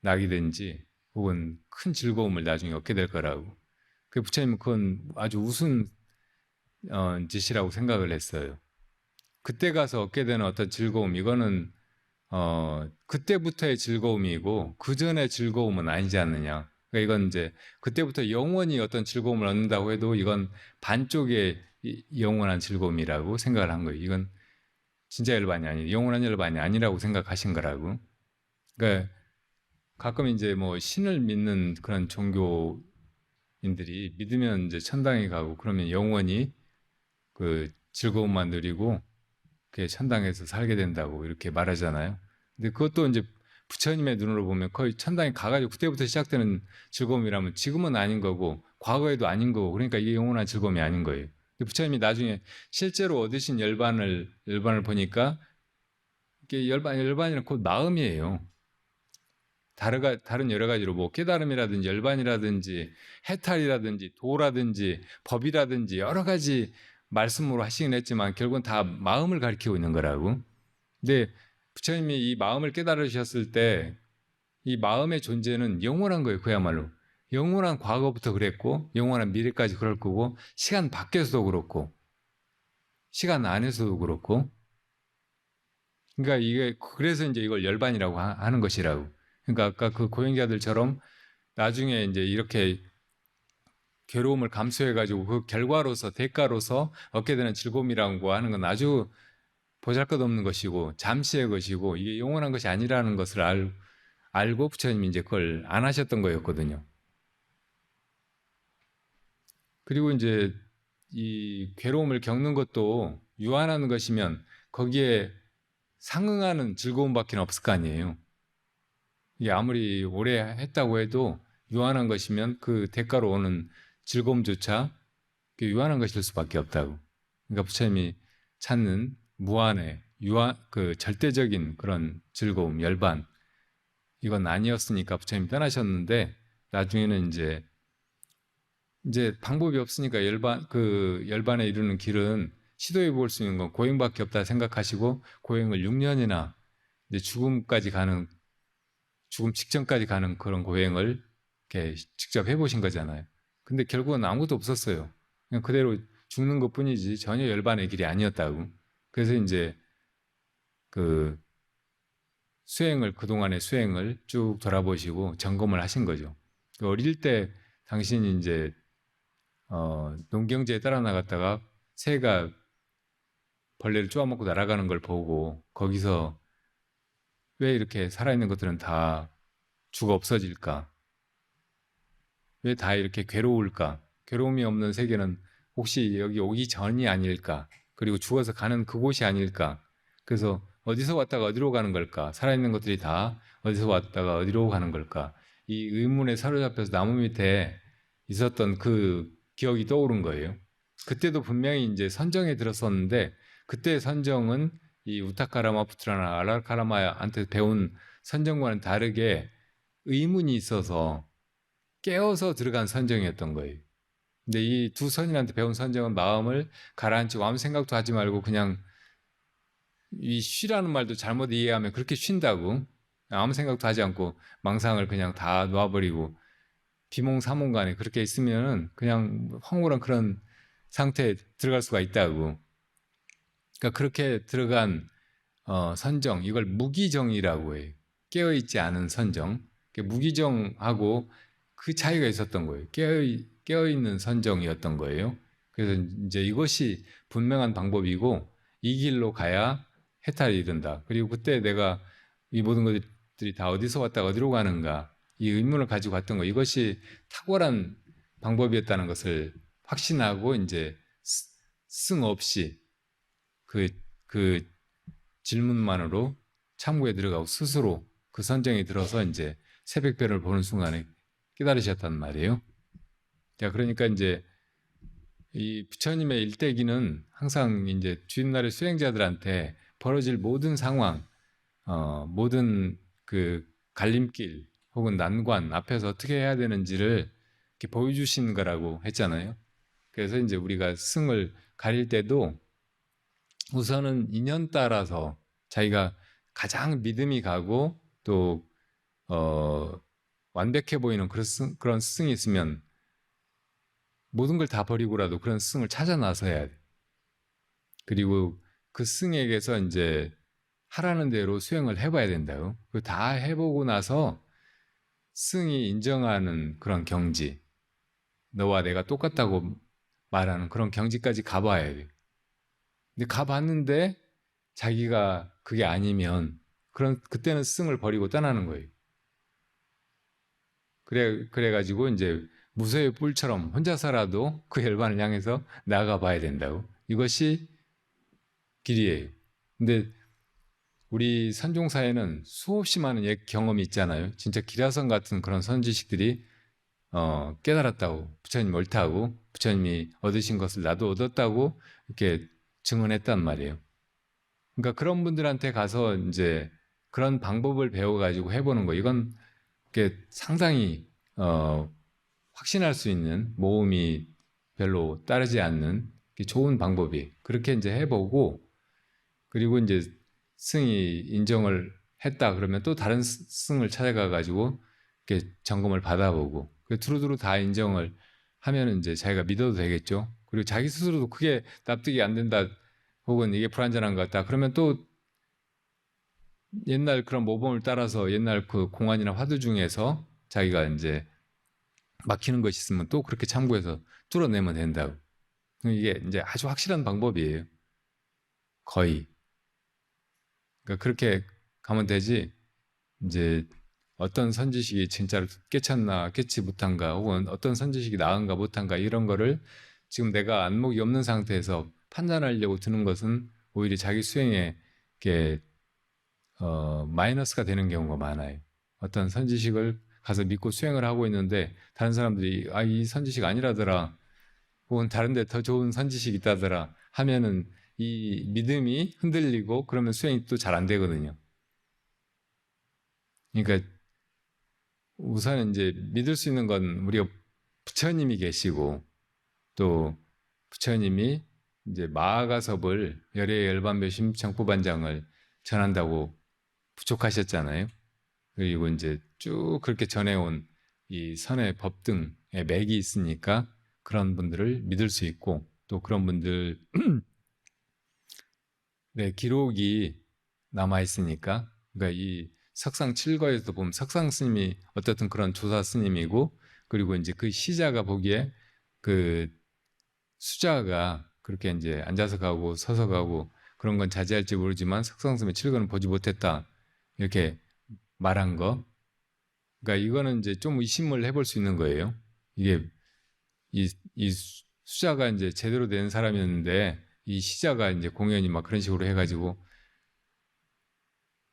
낙이든지 혹은 큰 즐거움을 나중에 얻게 될 거라고. 그 부처님은 그건 아주 우스운 짓이라고 생각을 했어요. 그때 가서 얻게 되는 어떤 즐거움, 이거는 그때부터의 즐거움이고 그 전의 즐거움은 아니지 않느냐. 그러니까 이건 이제 그때부터 영원히 어떤 즐거움을 얻는다고 해도 이건 반쪽의 영원한 즐거움이라고 생각을 한 거예요. 이건 진짜 열반이 아니, 영원한 열반이 아니라고 생각하신 거라고. 그러니까 가끔 이제 뭐 신을 믿는 그런 종교인들이 믿으면 이제 천당에 가고 그러면 영원히 그 즐거움만 누리고 그게 천당에서 살게 된다고 이렇게 말하잖아요. 근데 그것도 이제 부처님의 눈으로 보면 거의 천당에 가가지고 그때부터 시작되는 즐거움이라면 지금은 아닌 거고 과거에도 아닌 거고 그러니까 이게 영원한 즐거움이 아닌 거예요. 근데 부처님이 나중에 실제로 얻으신 열반을 보니까 이게 열반이란 곧 마음이에요. 다른 여러 가지로 뭐 깨달음이라든지 열반이라든지 해탈이라든지 도라든지 법이라든지 여러 가지 말씀으로 하시긴 했지만 결국은 다 마음을 가리키고 있는 거라고. 근데 부처님이 이 마음을 깨달으셨을 때 이 마음의 존재는 영원한 거예요. 그야말로 영원한 과거부터 그랬고 영원한 미래까지 그럴 거고 시간 밖에서도 그렇고 시간 안에서도 그렇고. 그러니까 이게 그래서 이제 이걸 열반이라고 하는 것이라고. 그러니까 아까 그 고행자들처럼 나중에 이제 이렇게 괴로움을 감수해가지고 그 결과로서 대가로서 얻게 되는 즐거움이라고 하는 건 아주 보잘것없는 것이고 잠시의 것이고 이게 영원한 것이 아니라는 것을 알고 부처님이 이제 그걸 안 하셨던 거였거든요. 그리고 이제 이 괴로움을 겪는 것도 유한한 것이면 거기에 상응하는 즐거움밖에 없을 거 아니에요. 이게 아무리 오래 했다고 해도 유한한 것이면 그 대가로 오는 즐거움조차 유한한 것일 수밖에 없다고. 그러니까 부처님이 찾는 무한의 그 절대적인 그런 즐거움, 열반, 이건 아니었으니까 부처님이 떠나셨는데 나중에는 이제 방법이 없으니까 열반에 이르는 길은 시도해 볼 수 있는 건 고행밖에 없다 생각하시고 고행을 6년이나 이제 죽음 직전까지 가는 그런 고행을 이렇게 직접 해보신 거잖아요. 근데 결국은 아무것도 없었어요. 그냥 그대로 죽는 것 뿐이지 전혀 열반의 길이 아니었다고. 그래서 이제 그 그동안의 수행을 쭉 돌아보시고 점검을 하신 거죠. 어릴 때 당신이 이제 농경지에 따라 나갔다가 새가 벌레를 쪼아먹고 날아가는 걸 보고 거기서 왜 이렇게 살아있는 것들은 다 죽어 없어질까? 왜 다 이렇게 괴로울까? 괴로움이 없는 세계는 혹시 여기 오기 전이 아닐까? 그리고 죽어서 가는 그곳이 아닐까? 그래서 어디서 왔다가 어디로 가는 걸까? 살아있는 것들이 다 어디서 왔다가 어디로 가는 걸까? 이 의문에 사로잡혀서 나무 밑에 있었던 그 기억이 떠오른 거예요. 그때도 분명히 이제 선정에 들었었는데 그때 선정은 이 우타카라마푸트라나 알라카라마한테 배운 선정과는 다르게 의문이 있어서 깨어서 들어간 선정이었던 거예요. 근데 이 두 선인한테 배운 선정은 마음을 가라앉히고 아무 생각도 하지 말고 그냥 이 쉬라는 말도 잘못 이해하면 그렇게 쉰다고 아무 생각도 하지 않고 망상을 그냥 다 놔버리고 비몽사몽간에 그렇게 있으면은 그냥 황홀한 그런 상태에 들어갈 수가 있다고. 그러니까 그렇게 들어간 선정, 이걸 무기정이라고 해요. 깨어있지 않은 선정. 무기정하고 그 차이가 있었던 거예요. 깨어있는 선정이었던 거예요. 그래서 이제 이것이 분명한 방법이고 이 길로 가야 해탈이 이른다. 그리고 그때 내가 이 모든 것들이 다 어디서 왔다 어디로 가는가 이 의문을 가지고 갔던 거, 이것이 탁월한 방법이었다는 것을 확신하고 이제 승 없이 그 질문만으로 참고에 들어가고 스스로 그 선정에 들어서 이제 새벽별을 보는 순간에 깨달으셨단 말이에요. 자, 그러니까 이제 이 부처님의 일대기는 항상 이제 주임날의 수행자들한테 벌어질 모든 상황, 모든 그 갈림길 혹은 난관 앞에서 어떻게 해야 되는지를 이렇게 보여주신 거라고 했잖아요. 그래서 이제 우리가 승을 가릴 때도 우선은 인연 따라서 자기가 가장 믿음이 가고 또 완벽해 보이는 그런 스승이 있으면 모든 걸 다 버리고라도 그런 스승을 찾아 나서야 돼. 그리고 그 스승에게서 이제 하라는 대로 수행을 해봐야 된다고. 다 해보고 나서 스승이 인정하는 그런 경지, 너와 내가 똑같다고 말하는 그런 경지까지 가봐야 돼. 근데 가봤는데 자기가 그게 아니면 그때는 스승을 버리고 떠나는 거예요. 그래가지고 이제 무소의 뿔처럼 혼자서라도 그 열반을 향해서 나아가 봐야 된다고. 이것이 길이에요. 근데 우리 선종사에는 수없이 많은 경험이 있잖아요. 진짜 기라성 같은 그런 선지식들이 깨달았다고, 부처님 옳다고, 부처님이 얻으신 것을 나도 얻었다고 이렇게 증언했단 말이에요. 그러니까 그런 분들한테 가서 이제 그런 방법을 배워가지고 해보는 거, 이건 상당히 확신할 수 있는, 모험이 별로 따르지 않는 좋은 방법이. 그렇게 이제 해보고, 그리고 이제 승이 인정을 했다 그러면 또 다른 승을 찾아가가지고 이렇게 점검을 받아보고, 두루두루 다 인정을 하면 이제 자기가 믿어도 되겠죠. 그리고 자기 스스로도 크게 납득이 안 된다, 혹은 이게 불완전한 것 같다 그러면 또 옛날 그런 모범을 따라서 옛날 그 공안이나 화두 중에서 자기가 이제 막히는 것이 있으면 또 그렇게 참고해서 뚫어내면 된다고. 이게 이제 아주 확실한 방법이에요. 거의. 그러니까 그렇게 가면 되지. 이제 어떤 선지식이 진짜로 깨쳤나 깨치 못한가, 혹은 어떤 선지식이 나은가 못한가, 이런 거를 지금 내가 안목이 없는 상태에서 판단하려고 드는 것은 오히려 자기 수행에 이렇게 마이너스가 되는 경우가 많아요. 어떤 선지식을 가서 믿고 수행을 하고 있는데 다른 사람들이 이 선지식 아니라더라, 혹은 다른 데 더 좋은 선지식이 있다더라 하면은 이 믿음이 흔들리고 그러면 수행이 또 잘 안 되거든요. 그러니까 우선 이제 믿을 수 있는 건 우리가 부처님이 계시고, 또 부처님이 이제 마하가섭을 열의 열반묘심 정법반장을 전한다고 부족하셨잖아요. 그리고 이제 쭉 그렇게 전해온 이 선의 법 등의 맥이 있으니까 그런 분들을 믿을 수 있고, 또 그런 분들 네, 기록이 남아 있으니까. 그러니까 이 석상 7거에서 보면 석상 스님이 어떻든 그런 조사 스님이고, 그리고 이제 그 시자가 보기에 그 수자가 그렇게 이제 앉아서 가고 서서 가고 그런 건 자제할지 모르지만 석상 스님의 7거는 보지 못했다, 이렇게 말한 거. 그러니까 이거는 이제 좀 의심을 해볼 수 있는 거예요. 이게 이 수자가 이제 제대로 된 사람이었는데 이 시자가 이제 공연히 막 그런 식으로 해가지고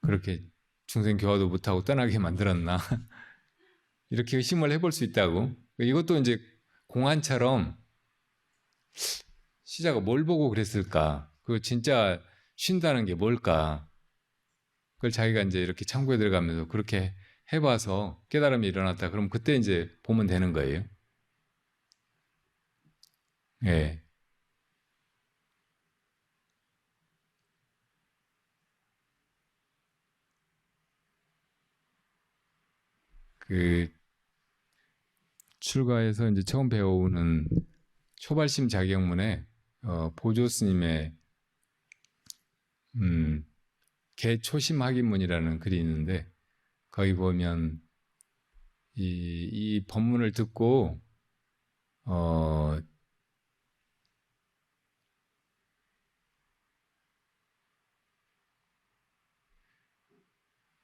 그렇게 중생 교화도 못하고 떠나게 만들었나 이렇게 의심을 해볼 수 있다고. 이것도 이제 공안처럼 시자가 뭘 보고 그랬을까, 그 진짜 쉰다는 게 뭘까, 그걸 자기가 이제 이렇게 참고에 들어가면서 그렇게 해봐서 깨달음이 일어났다, 그럼 그때 이제 보면 되는 거예요. 예. 그 출가해서 이제 처음 배워오는 초발심 자격문에 보조 스님의 개초심 학인문이라는 글이 있는데 거기 보면 이 법문을 듣고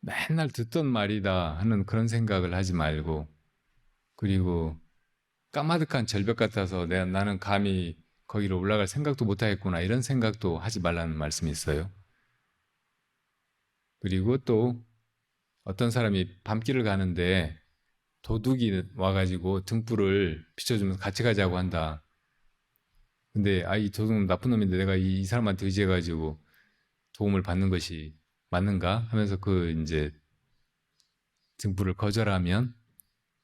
맨날 듣던 말이다 하는 그런 생각을 하지 말고, 그리고 까마득한 절벽 같아서 나는 감히 거기로 올라갈 생각도 못 하겠구나 이런 생각도 하지 말라는 말씀이 있어요. 그리고 또 어떤 사람이 밤길을 가는데 도둑이 와가지고 등불을 비춰주면서 같이 가자고 한다. 근데 이 도둑은 나쁜 놈인데 내가 이 사람한테 의지해가지고 도움을 받는 것이 맞는가 하면서 그 이제 등불을 거절하면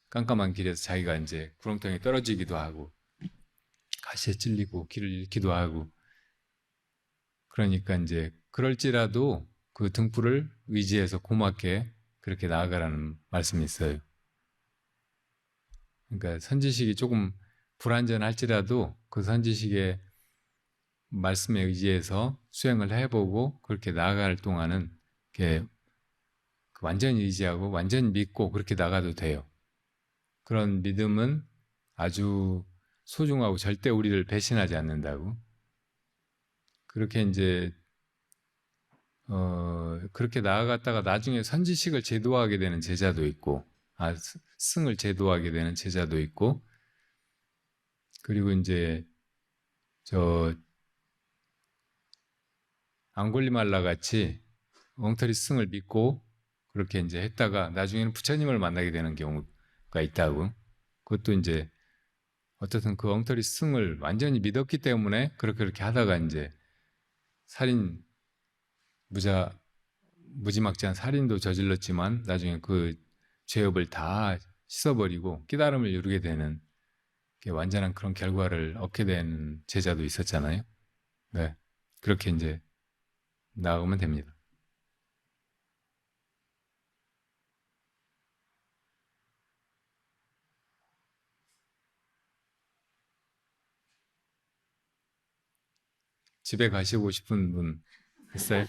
깜깜한 길에서 자기가 이제 구렁텅이에 떨어지기도 하고 가시에 찔리고 길을 잃기도 하고, 그러니까 이제 그럴지라도 그 등불을 의지해서 고맙게 그렇게 나아가라는 말씀이 있어요. 그러니까 선지식이 조금 불완전할지라도 그 선지식의 말씀에 의지해서 수행을 해보고 그렇게 나아갈 동안은 이렇게 완전히 의지하고 완전히 믿고 그렇게 나가도 돼요. 그런 믿음은 아주 소중하고 절대 우리를 배신하지 않는다고. 그렇게 이제 그렇게 나아갔다가 나중에 선지식을 제도하게 되는 제자도 있고, 승을 제도하게 되는 제자도 있고, 그리고 이제 저 앙골리말라 같이 엉터리 승을 믿고 그렇게 이제 했다가 나중에는 부처님을 만나게 되는 경우가 있다고. 그것도 이제 어쨌든 그 엉터리 승을 완전히 믿었기 때문에 그렇게 하다가 이제 무지막지한 살인도 저질렀지만 나중에 그 죄업을 다 씻어버리고 깨달음을 이루게 되는 완전한 그런 결과를 얻게 된 제자도 있었잖아요. 네, 그렇게 이제 나아가면 됩니다. 집에 가시고 싶은 분 있어요?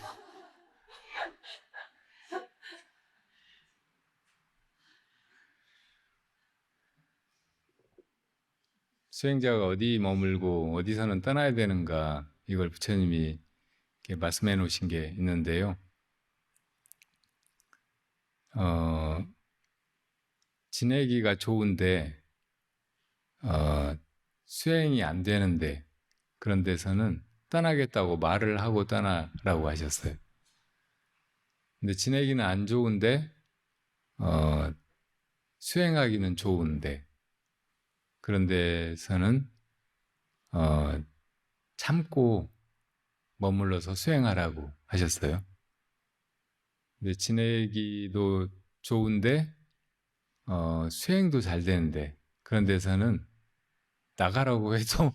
수행자가 어디 머물고 어디서는 떠나야 되는가, 이걸 부처님이 이렇게 말씀해 놓으신 게 있는데요. 지내기가 좋은데 수행이 안 되는데 그런 데서는 떠나겠다고 말을 하고 떠나라고 하셨어요. 근데 지내기는 안 좋은데 수행하기는 좋은데 그런 데서는 참고 머물러서 수행하라고 하셨어요. 근데 지내기도 좋은데 수행도 잘 되는데 그런 데서는 나가라고 해도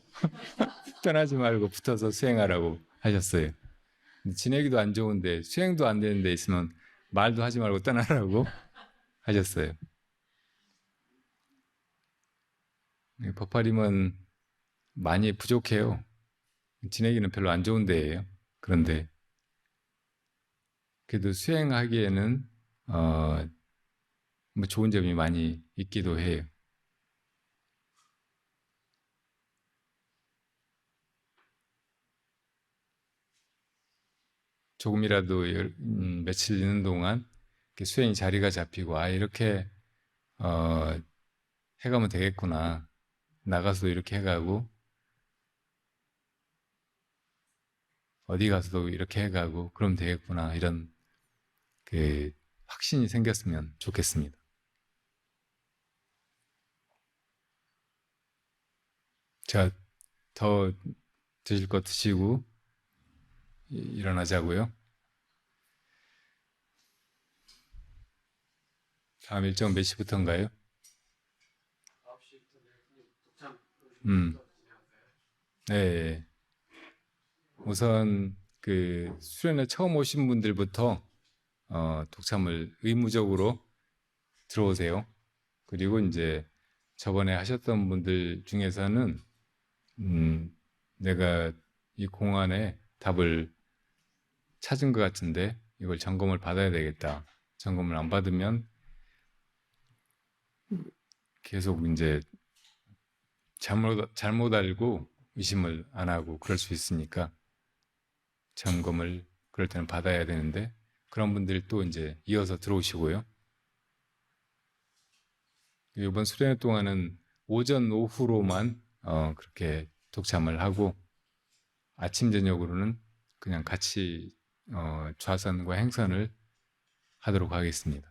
떠나지 말고 붙어서 수행하라고 하셨어요. 지내기도 안 좋은데 수행도 안 되는 데 있으면 말도 하지 말고 떠나라고 하셨어요. 법화림은 많이 부족해요. 지내기는 별로 안 좋은 데예요. 그런데 그래도 수행하기에는 뭐 좋은 점이 많이 있기도 해요. 조금이라도 며칠 있는 동안 수행이 자리가 잡히고 이렇게 해가면 되겠구나, 나가서도 이렇게 해가고 어디 가서도 이렇게 해가고 그러면 되겠구나, 이런 그 확신이 생겼으면 좋겠습니다. 자, 더 드실 거 드시고 일어나자고요. 다음 일정 몇 시부터인가요? 네. 우선 그 수련회 처음 오신 분들부터 독참을 의무적으로 들어오세요. 그리고 이제 저번에 하셨던 분들 중에서는 내가 이 공안에 답을 찾은 것 같은데 이걸 점검을 받아야 되겠다. 점검을 안 받으면 계속 이제 잘못 알고 의심을 안 하고 그럴 수 있으니까 점검을 그럴 때는 받아야 되는데 그런 분들이 또 이제 이어서 들어오시고요. 이번 수련 동안은 오전 오후로만 그렇게 독참을 하고 아침 저녁으로는 그냥 같이 좌선과 행선을 하도록 하겠습니다.